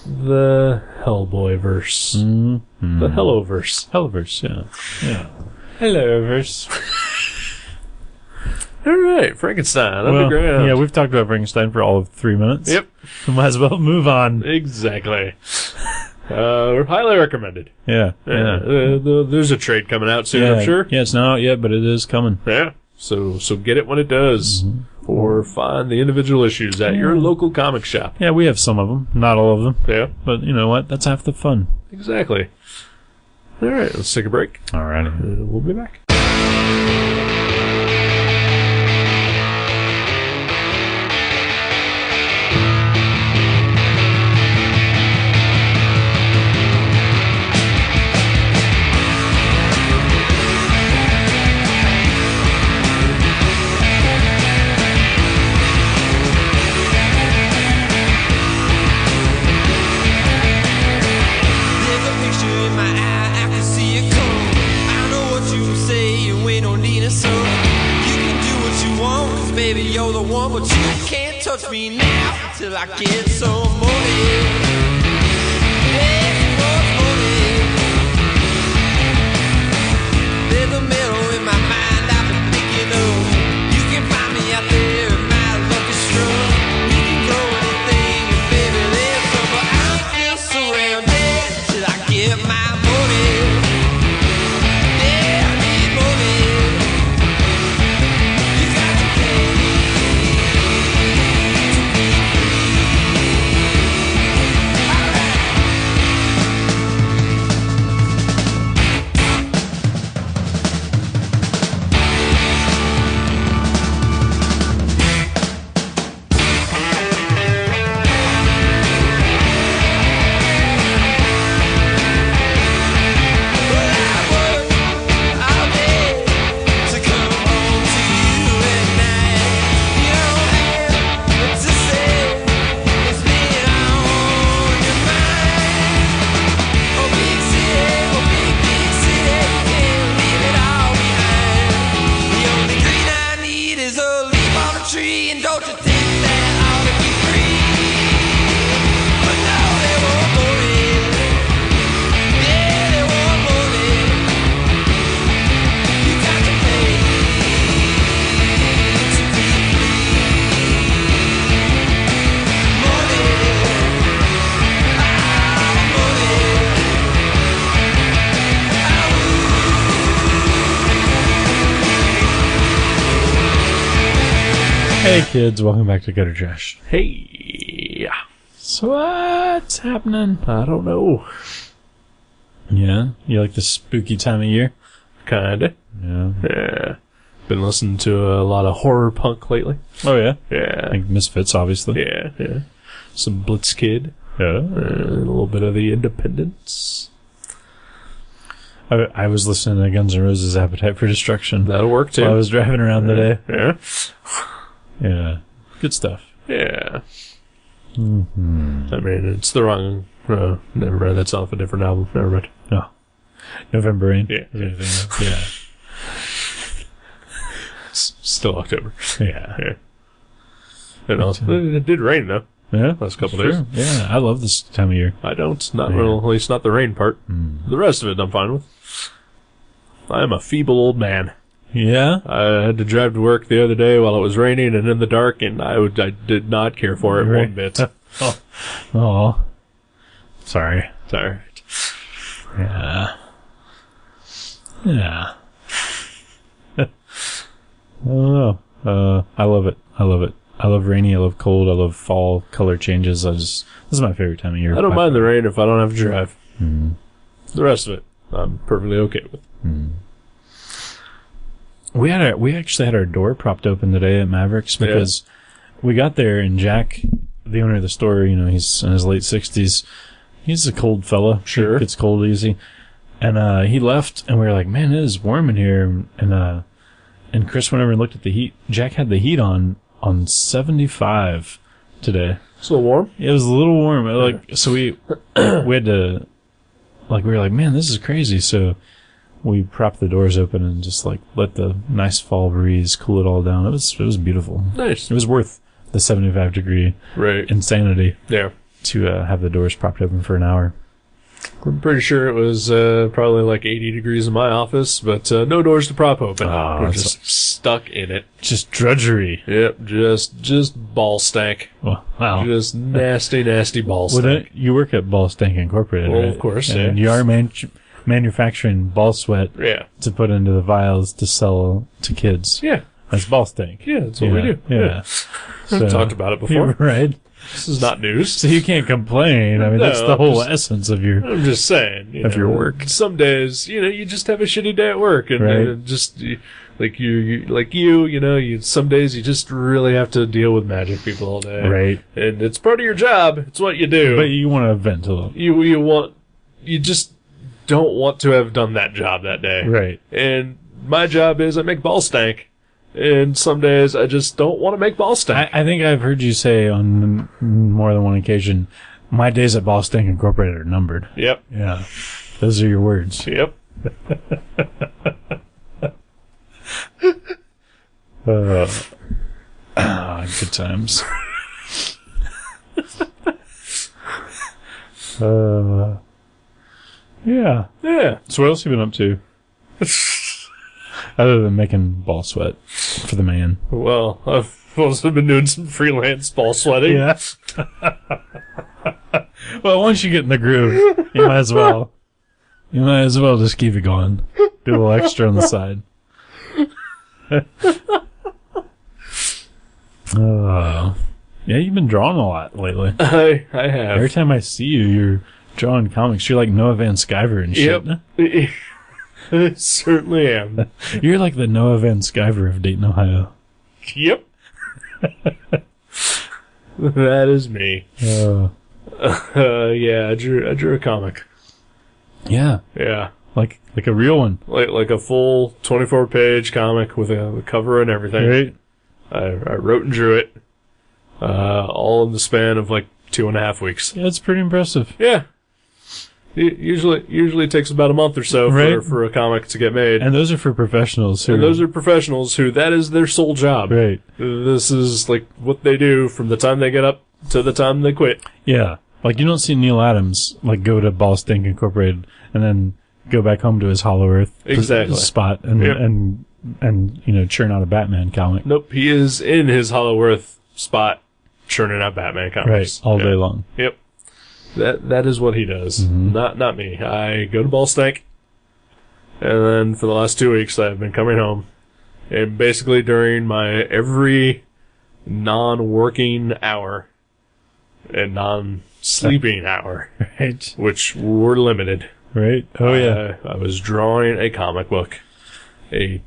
The Hellboy verse. The Helloverse.
Helloverse, yeah. Helloverse.
All right, Frankenstein, Underground.
Yeah, we've talked about Frankenstein for all of 3 minutes.
Yep.
We might as well move on.
Exactly. Highly recommended.
Yeah.
There's a trade coming out soon, I'm sure.
Yeah, it's not out yet, but it is coming.
Yeah. So get it when it does. Or find the individual issues at your local comic shop.
Yeah, we have some of them. Not all of them.
Yeah.
But you know what? That's half the fun.
Exactly. All right, let's take a break.
All right.
We'll be back.
But you can't touch me now till I get some money. Hey, what's money? There's a meadow in my mind I've been thinking of. You can find me out there in my lucky struck. You can throw anything and baby there's some. But I'm still surrounded till I get my money. Yeah, I need money. You got to pay.
Hey kids, welcome back to Gutter Trash.
Hey.
So what's happening?
I don't know.
Yeah? You like the spooky time of year?
Kinda.
Yeah.
Yeah. Been listening to a lot of horror punk lately.
Oh yeah?
Yeah.
I think Misfits, obviously.
Yeah. Some Blitzkid.
Yeah.
A little bit of the Independents.
I was listening to Guns N' Roses' Appetite for Destruction.
That'll work too.
While I was driving around today.
Yeah.
Yeah. Good stuff.
Yeah.
Mm-hmm.
I mean, it's the wrong... never mind. That's off a different album. Never mind.
Oh. November Rain?
Yeah.
Yeah.
Still October.
Yeah.
And also, it did rain, though.
Yeah.
Last couple days.
Yeah. I love this time of year.
I don't. Not well, at least not the rain part. The rest of it I'm fine with. I am a feeble old man.
Yeah?
I had to drive to work the other day while it was raining and in the dark, and I did not care for it one bit.
Oh. Sorry.
It's all right.
Yeah. Yeah. I don't know. I love it. I love rainy. I love cold. I love fall color changes. This is my favorite time of year.
I don't mind the rain if I don't have to drive. The rest of it, I'm perfectly okay with.
We actually had our door propped open today at Mavericks because we got there and Jack, the owner of the store, he's in his late 60s. He's a cold fella.
Sure.
He gets cold easy. And he left and we were like, man, it is warm in here. And Chris went over and looked at the heat. Jack had the heat on 75 today.
It's a little warm.
It was a little warm. So we had to, we were like, man, this is crazy. So we propped the doors open and just let the nice fall breeze cool it all down. It was beautiful.
Nice.
It was worth the 75-degree insanity.
Yeah.
To have the doors propped open for an hour.
I'm pretty sure it was probably like 80 degrees in my office, but no doors to prop open.
Oh,
We're just stuck in it.
Just drudgery.
Yep, just ball stank.
Wow.
Just nasty, nasty ball stank.
You work at Ball Stank Incorporated,
Well,
right?
of course,
And you are manufacturing ball sweat to put into the vials to sell to kids.
Yeah.
That's Ball Stank.
Yeah, that's what we do.
Yeah.
We've talked about it before.
Right.
This is not news.
So you can't complain. I mean, that's the whole essence of your...
I'm just saying.
Your work.
Some days, you just have a shitty day at work. And just, some days you just really have to deal with magic people all day.
Right.
And it's part of your job. It's what you do.
But you want to vent a little.
You just don't want to have done that job that day.
Right.
And my job is I make ball stank. And some days I just don't want to make ball stank.
I think I've heard you say on more than one occasion, my days at Ball Stank Incorporated are numbered.
Yep.
Yeah. Those are your words.
Yep.
Good times. Yeah.
Yeah.
So what else have you been up to? Other than making ball sweat for the man.
Well, I've also been doing some freelance ball sweating.
Yeah. Well, once you get in the groove, you might as well just keep it going. Do a little extra on the side. Yeah, you've been drawing a lot lately.
I have.
Every time I see you, you're drawing comics. You're like Noah Van Sciver and shit.
Yep. I certainly am.
You're like the Noah Van Sciver of Dayton, Ohio.
Yep. That is me. Yeah, I drew a comic.
Yeah.
Yeah.
Like a real one.
Like a full 24-page comic with a cover and everything.
Right.
I wrote and drew it. All in the span of 2.5 weeks.
Yeah, it's pretty impressive.
Yeah. Usually takes about a month or so for a comic to get made.
And those are for professionals.
Those are professionals who that is their sole job.
Right.
This is what they do from the time they get up to the time they quit.
Yeah. You don't see Neil Adams go to Ball Stank Incorporated and then go back home to his Hollow Earth spot and churn out a Batman comic.
Nope, he is in his Hollow Earth spot churning out Batman comics.
Right, all day long.
Yep. That is what he does.
Mm-hmm.
Not me. I go to Ball Stank, and then for the last 2 weeks I've been coming home, and basically during my every non-working hour and non-sleeping hour,
right,
which were limited.
Right. Oh yeah.
I was drawing a comic book, a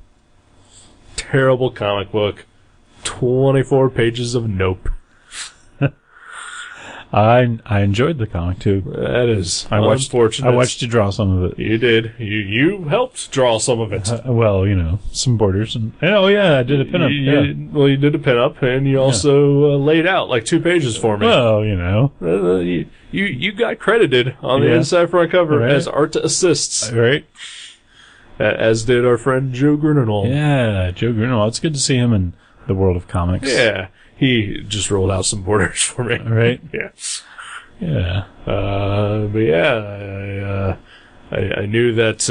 terrible comic book, 24 pages of nope.
I enjoyed the comic too.
That is unfortunate.
I watched you draw some of it.
You did. You helped draw some of it.
Some borders and I did a pinup.
You did a pinup, and you also laid out 2 pages for me.
Well,
you got credited on the inside front cover as art assists,
right?
As did our friend Joe Grunenwald.
Yeah, Joe Grunenwald. It's good to see him in the world of comics.
Yeah. He just rolled out some borders for me.
Right?
Yeah.
Yeah.
I knew that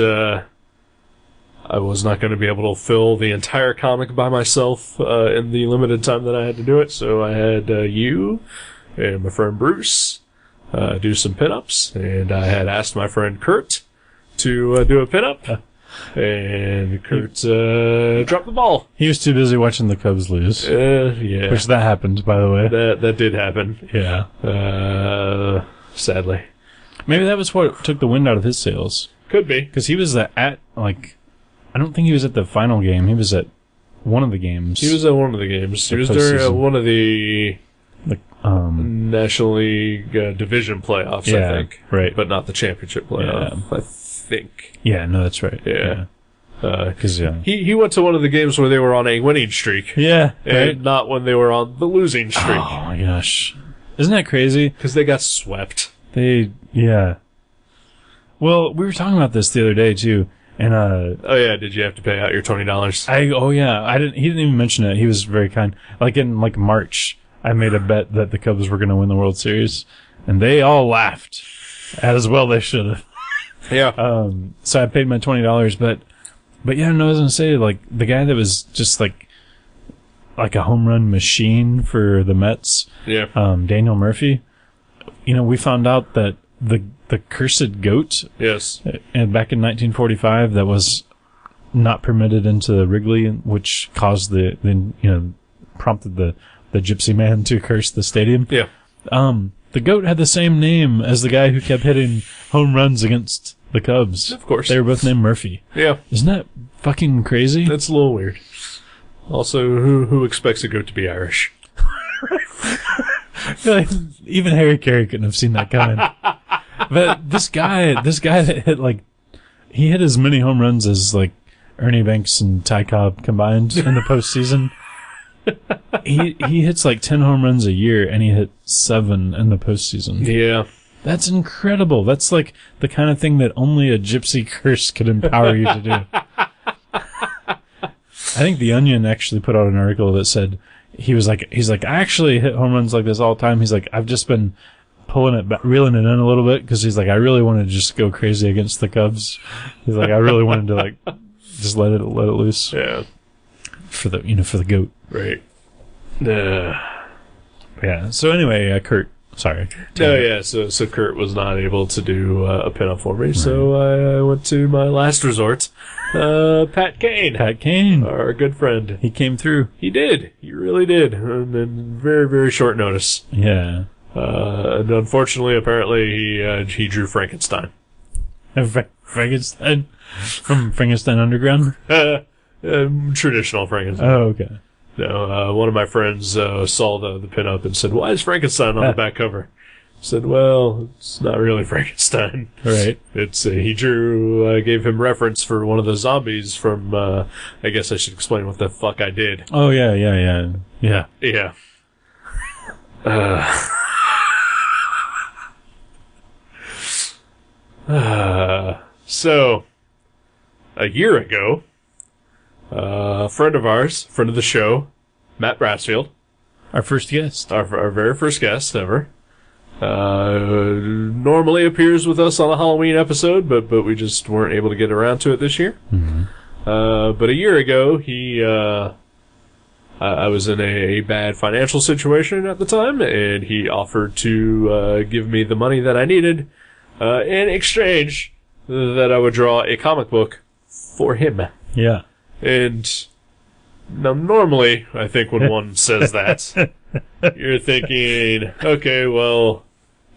I was not going to be able to fill the entire comic by myself in the limited time that I had to do it, so I had you and my friend Bruce do some pinups, and I had asked my friend Kurt to do a pinup. And Kurt dropped the ball.
He was too busy watching the Cubs lose.
Yeah.
Which that happened, by the way.
That did happen.
Yeah.
Sadly.
Maybe that was what took the wind out of his sails.
Could be.
Because he was at I don't think he was at the final game. He was at one of the games.
He was at one of the games. He was during one of the National League Division playoffs, I think.
Right.
But not the championship playoff, I think.
Yeah, no, that's right.
Yeah.
Because
he went to one of the games where they were on a winning streak.
Yeah.
And not when they were on the losing streak.
Oh, my gosh. Isn't that crazy?
Because they got swept.
Yeah. Well, we were talking about this the other day, too. And,
oh yeah, did you have to pay out your $20?
Oh yeah, he didn't even mention it. He was very kind. Like in March, I made a bet that the Cubs were going to win the World Series, and they all laughed. As well they should have.
Yeah.
So I paid my $20, but yeah, no, I was going to say, like, the guy that was just like a home run machine for the Mets.
Yeah.
Daniel Murphy. You know, we found out that the cursed goat.
Yes.
And back in 1945, that was not permitted into Wrigley, which caused prompted the gypsy man to curse the stadium.
Yeah.
The goat had the same name as the guy who kept hitting home runs against the Cubs.
Of course.
They were both named Murphy.
Yeah.
Isn't that fucking crazy?
That's a little weird. Also, who expects a goat to be Irish?
Even Harry Carey couldn't have seen that coming. But this guy that hit he hit as many home runs as Ernie Banks and Ty Cobb combined in the postseason. He hits 10 home runs a year, and he hit 7 in the postseason.
Yeah.
That's incredible. That's the kind of thing that only a gypsy curse could empower you to do. I think The Onion actually put out an article that said he's like, I actually hit home runs like this all the time. He's like, I've just been pulling it back, reeling it in a little bit, because he's like, I really wanted to just go crazy against the Cubs. He's like, I really wanted to just let it loose.
Yeah.
For the goat.
Right.
Yeah. So anyway, Kurt. Sorry.
No, yeah. So Kurt was not able to do a pinup for me, so I went to my last resort. Pat Kane.
Pat Kane.
Our good friend.
He came through.
He did. He really did. And in very, very short notice.
Yeah.
And unfortunately, apparently, he drew Frankenstein.
Frankenstein? From Frankenstein Underground?
Traditional Frankenstein.
Oh, okay.
No, one of my friends saw the pinup and said, "Why is Frankenstein on the back cover?" I said, "Well, it's not really Frankenstein.
Right.
It's he drew, gave him reference for one of the zombies from. I guess I should explain what the fuck I did.
Oh yeah.
Yeah. So, a year ago, a friend of ours, friend of the show, Matt Brassfield,
Our first guest.
our very first guest ever, normally appears with us on a Halloween episode, but we just weren't able to get around to it this year.
Mm-hmm.
But a year ago, I was in a bad financial situation at the time, and he offered to give me the money that I needed in exchange that I would draw a comic book for him.
Yeah.
And now, normally, I think when one says that, you're thinking, okay, well,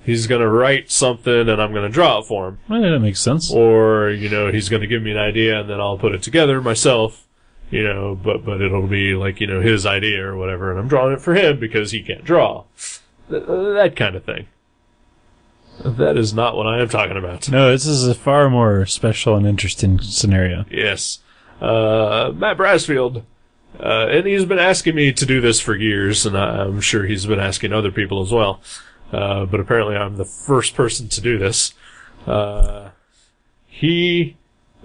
he's going to write something and I'm going to draw it for him.
Well, that makes sense.
Or, he's going to give me an idea and then I'll put it together myself, but it'll be his idea or whatever, and I'm drawing it for him because he can't draw. That kind of thing. That is not what I am talking about.
No, this is a far more special and interesting scenario.
Yes. Matt Brassfield, and he's been asking me to do this for years, and I'm sure he's been asking other people as well. But apparently I'm the first person to do this. He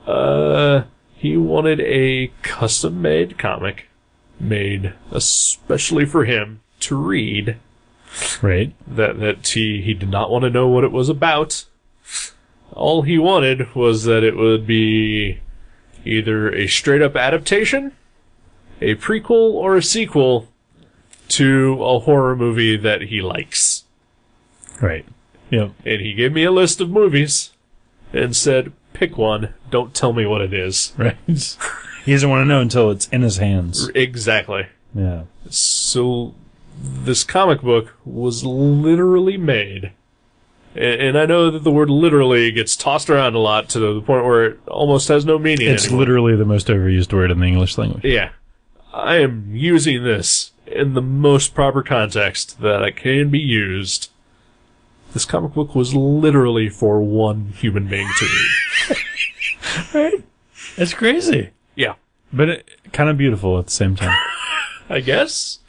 wanted a custom-made comic made especially for him to read.
Right.
That he did not want to know what it was about. All he wanted was that it would be either a straight-up adaptation, a prequel, or a sequel to a horror movie that he likes.
Right. Yep.
And he gave me a list of movies and said, pick one, don't tell me what it is.
Right. He doesn't want to know until it's in his hands.
Exactly.
Yeah.
So this comic book was literally made And I know that the word literally gets tossed around a lot to the point where it almost has no meaning
It's
anymore.
literally the most overused word in the English language.
Yeah. I am using this in the most proper context that it can be used. This comic book was literally for one human being to read.
Right? It's crazy.
Yeah.
But kind of beautiful at the same time.
I guess.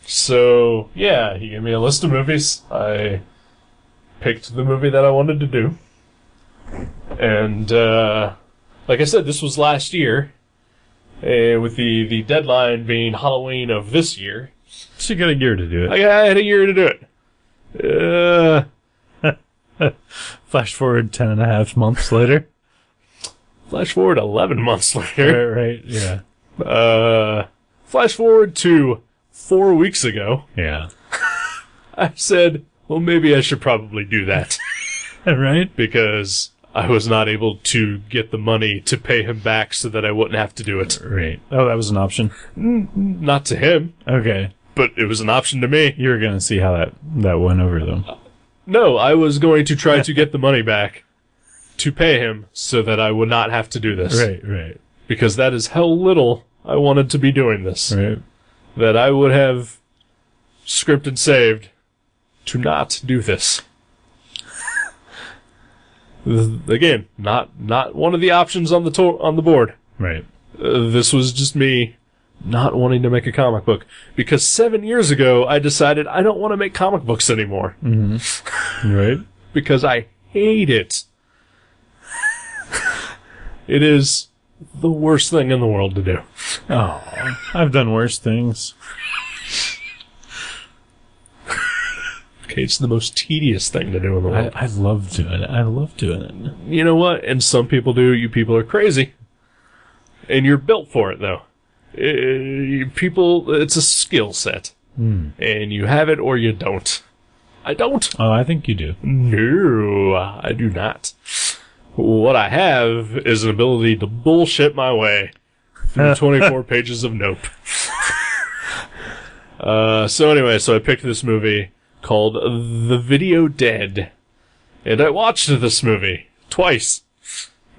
So, yeah, he gave me a list of movies. I picked the movie that I wanted to do. And, like I said, this was last year. With the deadline being Halloween of this year.
So you got a year to do it.
I had a year to do it.
Flash forward 10 and a half months later.
Flash forward 11 months later.
Right, yeah.
Flash forward to 4 weeks ago.
Yeah.
I said, well, maybe I should probably do that.
Right?
Because I was not able to get the money to pay him back so that I wouldn't have to do it.
Right. Oh, that was an option?
Not to him,
Okay.
but it was an option to me.
You were going to see how that went over, though.
No, I was going to try to get the money back to pay him so that I would not have to do this.
Right.
Because that is how little I wanted to be doing this.
Right.
That I would have scripted saved to not do this. Again, not one of the options on the board.
Right.
This was just me not wanting to make a comic book. Because 7 years ago, I decided I don't want to make comic books anymore.
Mm-hmm. Right.
Because I hate it. It is the worst thing in the world to do.
Oh, I've done worse things.
Okay, it's the most tedious thing to do in the world.
I love doing it. I love doing it.
You know what? And some people do. You people are crazy. And you're built for it, though. It's a skill set. And you have it or you don't. I don't.
Oh, I think you do.
No, I do not. What I have is an ability to bullshit my way through 24 pages of nope. So anyway, so I picked this movie called The Video Dead. And I watched this movie twice.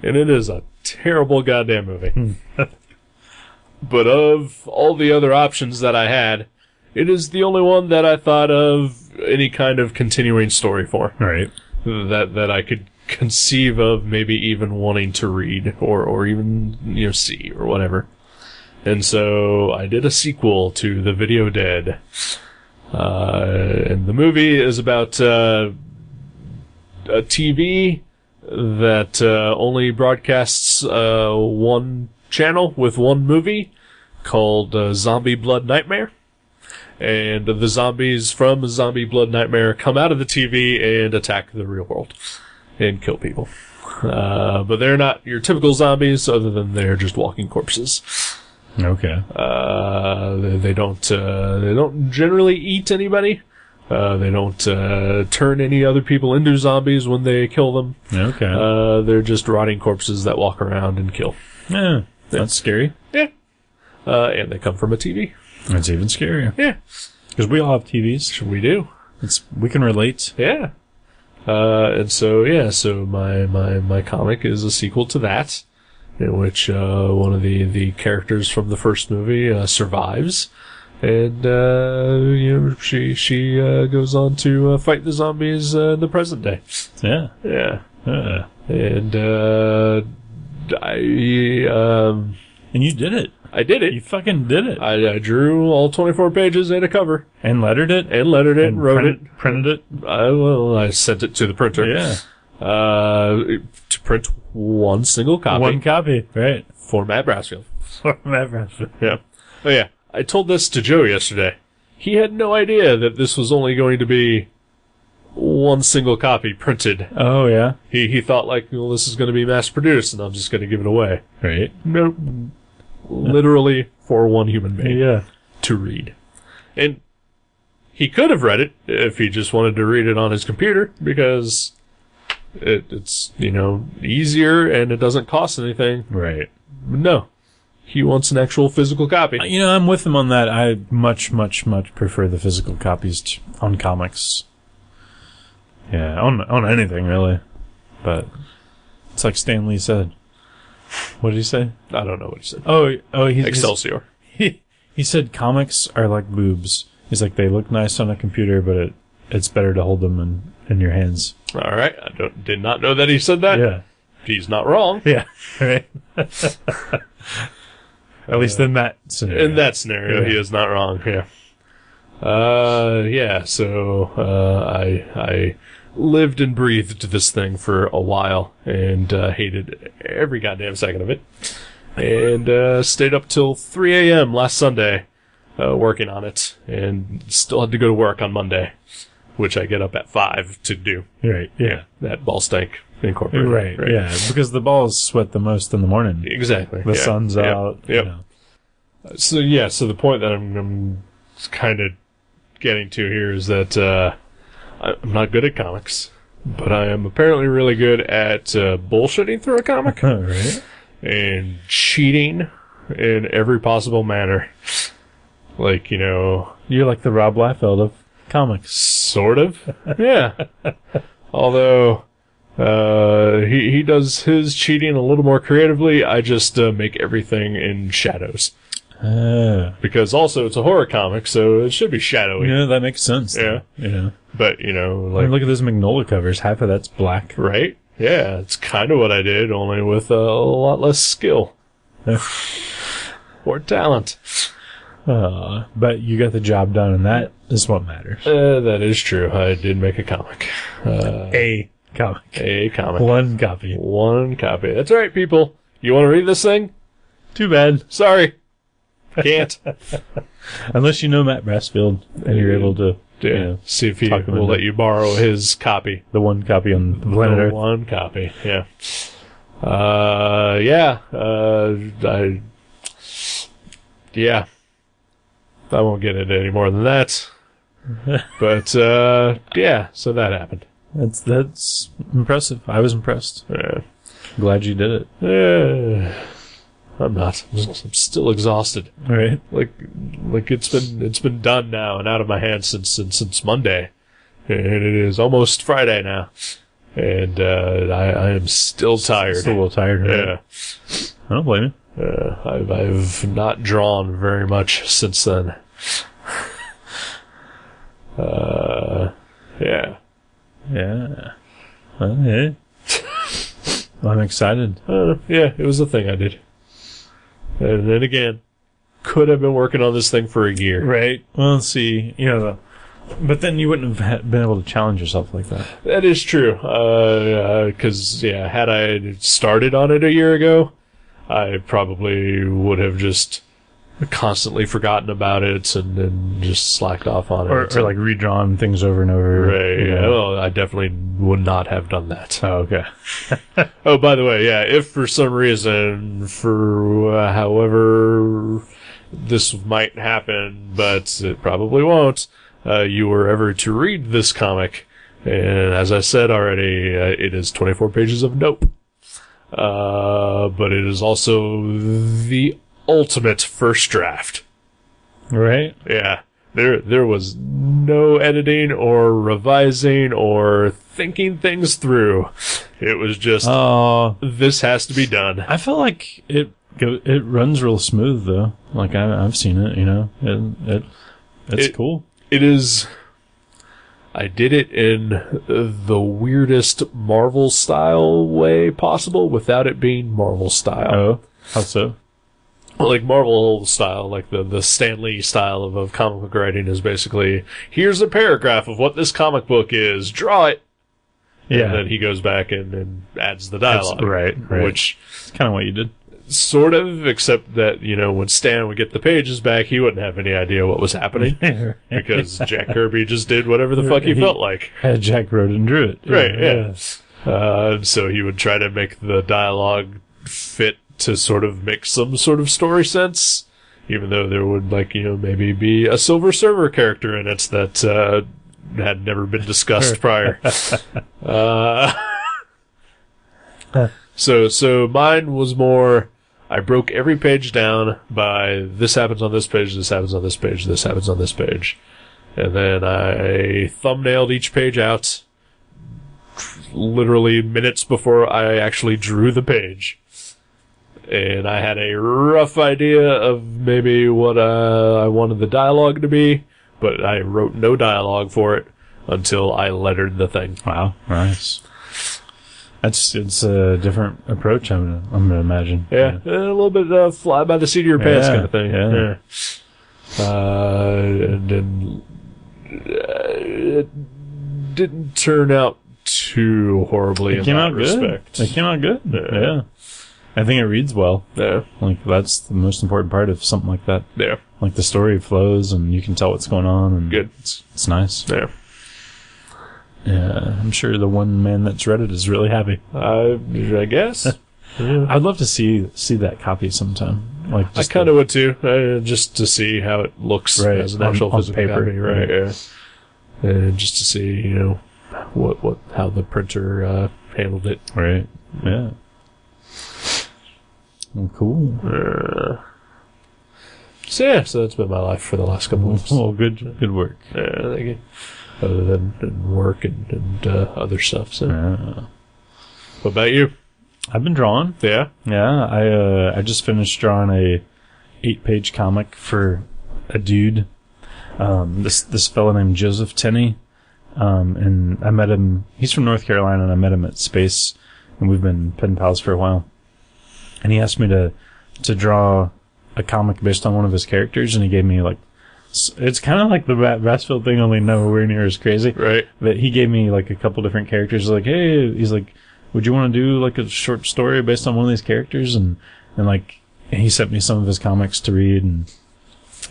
And it is a terrible goddamn movie. But of all the other options that I had, it is the only one that I thought of any kind of continuing story for.
Right.
That I could conceive of maybe even wanting to read or even, see or whatever. And so I did a sequel to The Video Dead. And the movie is about a TV that only broadcasts one channel with one movie called Zombie Blood Nightmare. And the zombies from Zombie Blood Nightmare come out of the TV and attack the real world and kill people. But they're not your typical zombies, other than they're just walking corpses.
Okay.
They don't generally eat anybody. They don't turn any other people into zombies when they kill them.
Okay.
They're just rotting corpses that walk around and kill.
Yeah. That's scary.
Yeah. And they come from a TV.
That's even scarier.
Yeah.
Because we all have TVs.
We do.
We can relate.
Yeah. And so, so my comic is a sequel to that, in which one of the characters from the first movie survives, and she goes on to fight the zombies in the present day.
Yeah.
Yeah. And
And you did it.
I did it.
You fucking did it.
I drew all 24 pages and a cover.
And lettered it.
And wrote it.
Printed it.
I sent it to the printer.
Yeah.
To print one single copy.
One copy. Right.
For Matt Brassfield.
Matt Brassfield.
Yeah. Oh yeah. I told this to Joe yesterday. He had no idea that this was only going to be one single copy printed.
Oh, yeah.
He thought this is going to be mass produced and I'm just going to give it away.
Right.
Nope. Literally for one human being.
Yeah.
To read. And he could have read it if he just wanted to read it on his computer, because it's, easier and it doesn't cost anything.
Right.
No. he wants an actual physical copy.
You know, I'm with him on that. I much, much, much prefer the physical copies on comics. Yeah, on anything, really. But it's like Stan Lee said. What did he say?
I don't know what he said.
He's
Excelsior.
He said comics are like boobs. He's like, they look nice on a computer, but it's better to hold them in your hands.
All right. I did not know that he said that.
Yeah.
He's not wrong.
Yeah. Right. At least in that scenario.
In that scenario, he is not wrong. Yeah. So I lived and breathed this thing for a while and hated every goddamn second of it. And stayed up till 3 a.m. last Sunday working on it, and still had to go to work on Monday, which I get up at 5 to do.
Right, yeah.
That Ball Stank Incorporated.
Right, yeah, because the balls sweat the most in the morning.
Exactly.
The sun's out.
Yep.
You know.
So the point that I'm kind of getting to here is that I'm not good at comics, but I am apparently really good at bullshitting through a comic.
Right.
And cheating in every possible manner. Like,
You're like the Rob Liefeld of comics.
Sort of. Yeah. Although, he does his cheating a little more creatively. I just make everything in shadows. Because also it's a horror comic, so it should be shadowy.
Yeah, that makes sense.
Yeah. But,
I mean, look at those Magnolia covers. Half of that's black.
Right? Yeah, it's kind of what I did, only with a lot less skill. Or talent.
But you got the job done, and that is what matters.
That is true. I did make a comic.
A comic.
A comic.
One copy.
One copy. That's right, people. You want to read this thing?
Too bad.
Sorry. Can't.
Unless you know Matt Brassfield, and you're able to
see if he will let you borrow his copy.
The one copy on the planet Earth.
One copy, yeah. I won't get into any more than that. But, so that happened.
That's impressive. I was impressed.
Yeah.
Glad you did it.
Yeah. I'm not. I'm still exhausted.
Right.
Like it's been done now and out of my hands since Monday, and it is almost Friday now, and I am still tired.
Still a little tired. Right?
Yeah.
I don't blame you.
I've not drawn very much since then. Yeah.
Yeah. Well, hey. I'm excited.
Yeah, it was a thing I did. And then again, could have been working on this thing for a year.
Right. Well, see, but then you wouldn't have been able to challenge yourself like that.
That is true. Because, had I started on it a year ago, I probably would have just constantly forgotten about it and then just slacked off on it.
Or like redrawn things over and over.
Right. Yeah. Well, I definitely would not have done that.
Oh, okay.
Oh, by the way, if for some reason, for however this might happen, but it probably won't, you were ever to read this comic, and as I said already, it is 24 pages of nope. But it is also the ultimate first draft.
Right?
Yeah. There was no editing or revising or thinking things through. It was just, this has to be done.
I feel like it runs real smooth though. Like I've seen it, it's cool.
It is. I did it in the weirdest Marvel style way possible without it being Marvel style.
Oh, how so?
Like Marvel style, like the Stan Lee style of comic book writing is basically, here's a paragraph of what this comic book is, draw it.
Yeah.
And then he goes back and adds the dialogue.
Right.
Which
is kind of what you did.
Sort of, except that, when Stan would get the pages back, he wouldn't have any idea what was happening. Because Jack Kirby just did whatever the fuck he felt like.
Jack wrote and drew it.
Right, yeah. So he would try to make the dialogue fit to sort of make some sort of story sense, even though there would, maybe be a Silver Surfer character in it that had never been discussed prior. So mine was more, I broke every page down by this happens on this page, this happens on this page, this happens on this page. And then I thumbnailed each page out literally minutes before I actually drew the page. And I had a rough idea of maybe what I wanted the dialogue to be, but I wrote no dialogue for it until I lettered the thing.
Wow, nice. It's a different approach, I'm gonna imagine.
Yeah, a little bit fly by the seat of your pants kind of thing.
Yeah.
And then it didn't turn out too horribly in that respect.
It came out good. Yeah. I think it reads well.
Yeah.
Like, that's the most important part of something like that.
Yeah.
Like, the story flows and you can tell what's going on. And
good.
It's nice.
Yeah.
Yeah, I'm sure the one man that's read it is really happy.
I guess. Yeah.
I'd love to see that copy sometime. Like,
I kind of would too, just to see how it looks as an actual physical
paper,
copy, right? Yeah. And just to see, how the printer handled it,
right? Yeah. Well, cool.
So that's been my life for the last couple of weeks.
Well, good work.
Yeah, thank you. Other than work and other stuff. So, what about you?
I've been drawing.
Yeah.
I just finished drawing a 8-page comic for a dude. This fellow named Joseph Tenney. And I met him. He's from North Carolina, and I met him at Space, and we've been pen pals for a while. And he asked me to draw a comic based on one of his characters, and he gave me it's kind of like the Bassfield thing, only nowhere near as crazy.
Right.
But he gave me a couple different characters. Like, hey, he's like, would you want to do a short story based on one of these characters? And he sent me some of his comics to read, and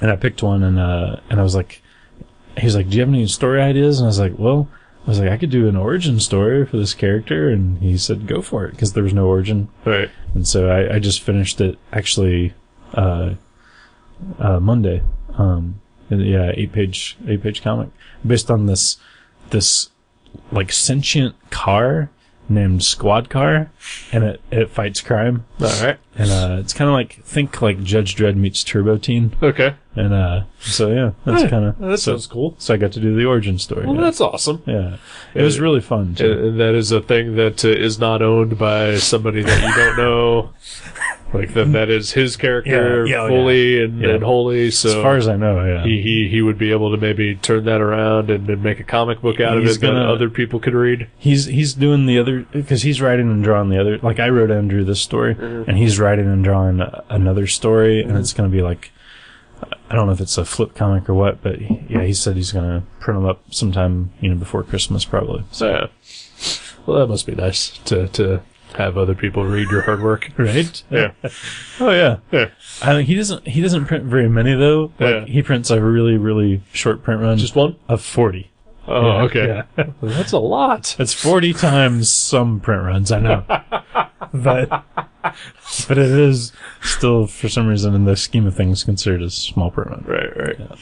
I picked one, and I was like, he was like, do you have any story ideas? And I was like, I could do an origin story for this character. And he said, go for it, because there was no origin.
Right.
And so I just finished it actually Monday. 8-page comic based on this sentient car named Squad Car, and it fights crime.
All right.
And it's kind of think Judge Dredd meets Turbo Teen.
Okay.
And so yeah, that's kind of
that sounds cool.
So I got to do the origin story.
Well, that's awesome.
Yeah, it was really fun too.
And that is a thing that is not owned by somebody that you don't know. That is his character fully and wholly. So
as far as I know, yeah,
he would be able to maybe turn that around and make a comic book out of it that other people could read.
He's doing the other, because he's writing and drawing the other. Like, I wrote and drew this story, and he's writing and drawing another story, and it's going to be I don't know if it's a flip comic or what, but he said he's going to print them up sometime, before Christmas probably.
So yeah. Well, that must be nice to have other people read your hard work,
right?
Yeah.
Oh yeah.
Yeah.
I think he doesn't print very many though. He prints a really, really short print run.
Just one
of 40.
Oh, yeah, okay. Yeah. Well, that's a lot.
That's 40 times some print runs, I know. but it is still, for some reason, in the scheme of things, considered a small print run.
Right.
Yeah.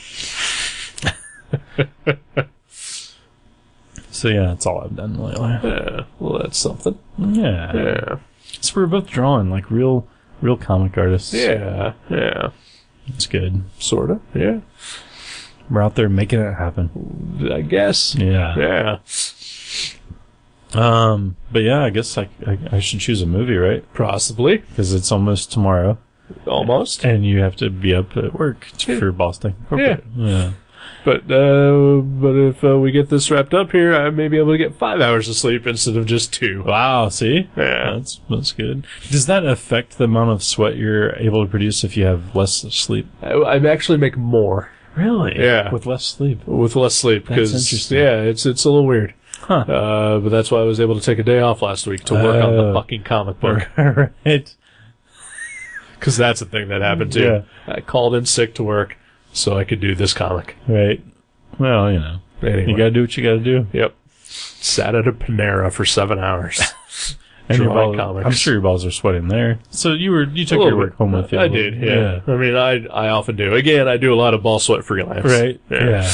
So yeah, that's all I've done lately.
Yeah. Well, that's something.
Yeah. So we're both drawing real comic artists.
Yeah.
It's good.
Sorta. Yeah.
We're out there making it happen,
I guess.
Yeah. But yeah, I guess I should choose a movie, right?
Possibly.
Because it's almost tomorrow.
Almost.
And you have to be up at work for Boston. Yeah.
But if we get this wrapped up here, I may be able to get 5 hours of sleep instead of just 2.
Wow, see?
Yeah.
That's good. Does that affect the amount of sweat you're able to produce if you have less sleep?
I actually make more.
Really?
Yeah.
With less sleep?
With less sleep.
That's interesting.
Yeah, it's a little weird.
Huh.
But that's why I was able to take a day off last week to work on the fucking comic book.
Right.
Because that's the thing that happened too.
Yeah.
I called in sick to work so I could do this comic.
Right. Well,
Anyway.
You gotta do what you gotta do.
Yep. Sat at a Panera for 7 hours.
And
comics.
I'm sure your balls are sweating there. So you took your work home with you.
I did, yeah. I mean, I often do. Again, I do a lot of ball sweat freelance.
Right.
Yeah.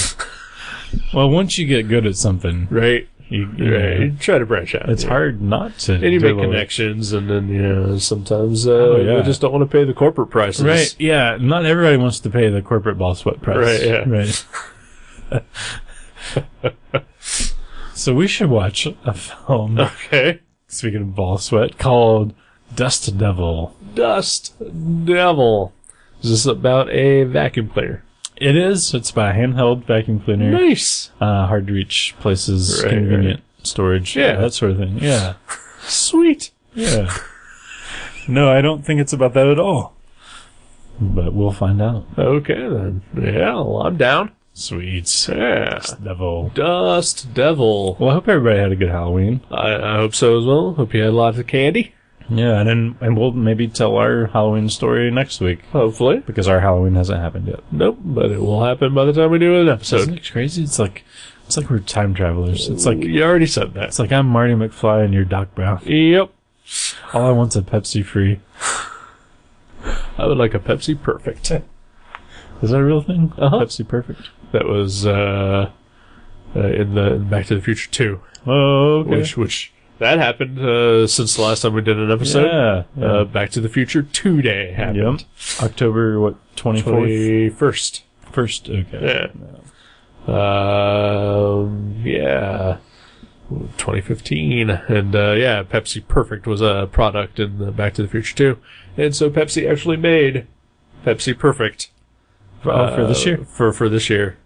Well, once you get good at something,
right,
You
You try to branch out.
it's hard not to.
And you make
dabble.
connections, and then, sometimes
yeah.
they just don't want to pay the corporate prices.
Right, yeah. Not everybody wants to pay the corporate ball sweat price.
Right, yeah.
Right. So we should watch a film,
Okay.
speaking of ball sweat, called Dust Devil.
Dust Devil. Is this about a vacuum cleaner?
It is. It's by a handheld vacuum cleaner.
Nice.
Hard to reach places,
Right,
convenient storage.
Yeah.
That sort of thing. Yeah.
Sweet.
Yeah. No, I don't think it's about that at all. But we'll find out.
Okay, then. Yeah, well, I'm down.
Sweet.
Yeah.
Devil.
Dust Devil.
Well, I hope everybody had a good Halloween.
I hope so as well. Hope you had lots of candy.
Yeah, and we'll maybe tell our Halloween story next week.
Hopefully.
Because our Halloween hasn't happened yet.
Nope, but it will happen by the time we do an episode.
Isn't it crazy? It's like we're time travelers. It's like
You already said that.
it's like I'm Marty McFly and you're Doc Brown.
Yep.
All I want's a Pepsi free.
I would like a Pepsi Perfect.
Is that a real thing?
Uh-huh.
Pepsi Perfect.
That was in the Back to the Future 2.
Oh, okay.
Which that happened since the last time we did an episode.
Yeah.
Back to the Future 2 Day happened.
Yep. October, what, 24th?
21st.
First, okay.
Yeah. Yeah. 2015. And Pepsi Perfect was a product in the Back to the Future 2. And so Pepsi actually made Pepsi Perfect.
For this year?
For this year.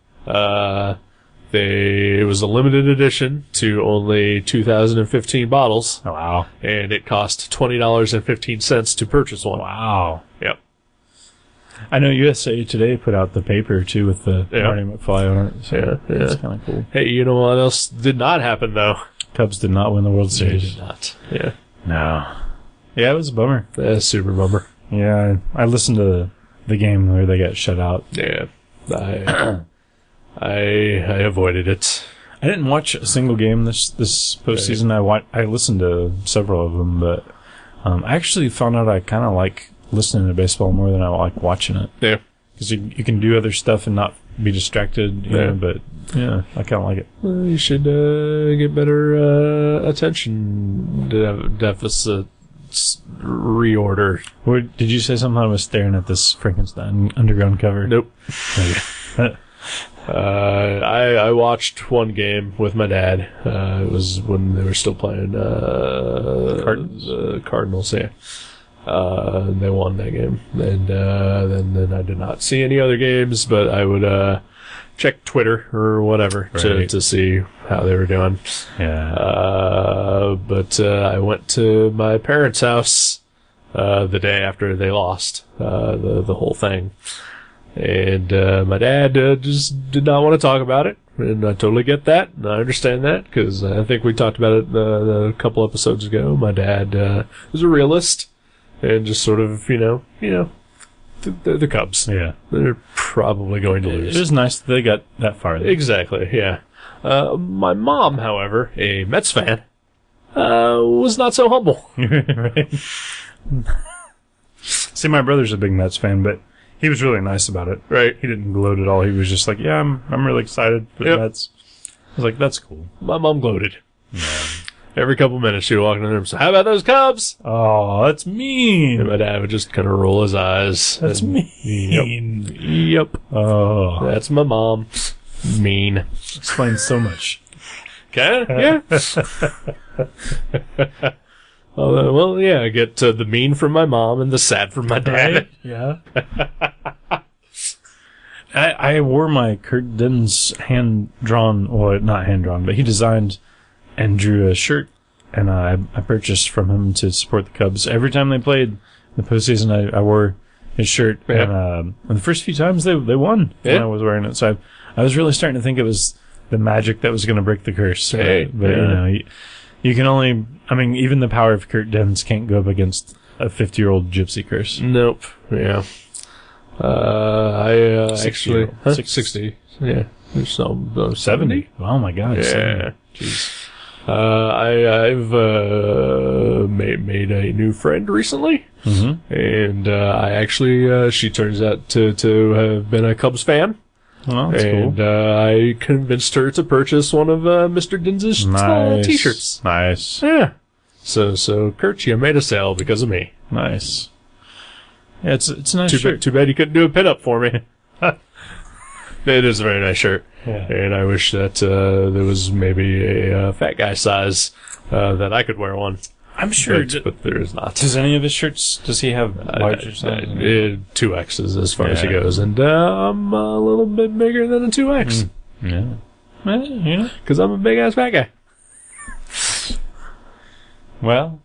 It was a limited edition to only 2015 bottles,
Oh, wow.
and it cost $20.15 to purchase one.
Wow.
Yep.
I know USA Today put out the paper, too, with the
Yeah.
Marty McFly on it. So
Yeah, yeah.
That's kind of cool.
Hey, you know what else did not happen, though?
Cubs did not win the World
They
Series.
did not. Yeah.
No. Yeah, it was a bummer.
That's super bummer.
Yeah, I listened to the game where they got shut out.
Yeah. I avoided it.
I didn't watch a single game this postseason. I listened to several of them, but I actually found out I kind of like listening to baseball more than I like watching it.
Yeah.
Because you can do other stuff and not be distracted, you know, but yeah, I kind of like it.
Well, you should get better attention deficit reorder.
What, did you say something? I was staring at this Frankenstein underground cover.
Nope.
Okay.
I watched one game with my dad. It was when they were still playing Cardinals. Yeah. They won that game, and then I did not see any other games, but I would check Twitter or whatever to see how they were doing.
Yeah.
But I went to my parents' house the day after they lost the whole thing. And my dad just did not want to talk about it, and I totally get that, and I understand that, because I think we talked about it a couple episodes ago. My dad is a realist, and just sort of, the Cubs.
Yeah.
They're probably going to lose.
It was nice that they got that far.
Exactly, yeah. My mom, however, a Mets fan, was not so humble.
Right. See, my brother's a big Mets fan, but he was really nice about it.
Right.
He didn't gloat at all. He was just like, yeah, I'm really excited for the Mets. I was like, that's cool.
My mom gloated. Every couple minutes she would walk in the room and say, how about those Cubs?
Oh, that's mean.
And my dad would just kind of roll his eyes.
That's mean.
Yep.
Oh.
That's my mom. Mean.
Explains so much.
Okay? Yeah. Well, yeah, I get the mean from my mom and the sad from my dad.
Right? Yeah. I wore my Kurt Den's hand-drawn, well, not hand-drawn, but he designed and drew a shirt, and I purchased from him to support the Cubs. Every time they played in the postseason, I wore his shirt, and the first few times they won when I was wearing it. So I was really starting to think it was the magic that was going to break the curse. But you know, you can only, I mean, even the power of Kurt Denz can't go up against a 50-year-old gypsy curse.
Nope. Yeah. I
60
actually...
Huh?
60. Yeah. There's some...
70? Oh my God.
Yeah.
70.
Jeez. I've made a new friend recently, and I actually she turns out to have been a Cubs fan.
Oh, that's cool.
And I convinced her to purchase one of Mr. Dinz's t-shirts.
Nice.
Yeah. So Kurt, you made a sale because of me.
Nice. Yeah, it's a nice shirt.
Too bad you couldn't do a pin-up for me. It is a very nice shirt.
Yeah.
And I wish that there was maybe a fat guy size that I could wear one.
I'm sure.
But there is not.
Does any of his shirts, does he have larger size?
2Xs as far as he goes. And I'm a little bit bigger than a 2X.
Yeah. Yeah.
Because I'm a big-ass fat guy.
Well.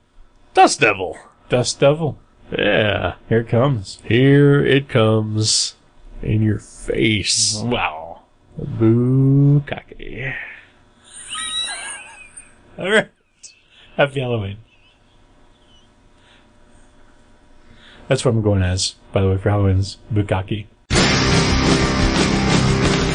Dust Devil.
Dust Devil.
Yeah.
Here it comes.
Here it comes. In your face.
Wow.
Bukkake.
All right. Happy Halloween. That's what I'm going as, by the way, for Halloween's Bukkake.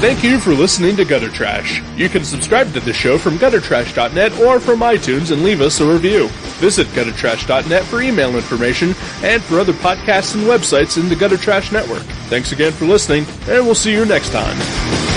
Thank you for listening to Gutter Trash. You can subscribe to the show from guttertrash.net or from iTunes and leave us a review. Visit guttertrash.net for email information and for other podcasts and websites in the Gutter Trash Network. Thanks again for listening, and we'll see you next time.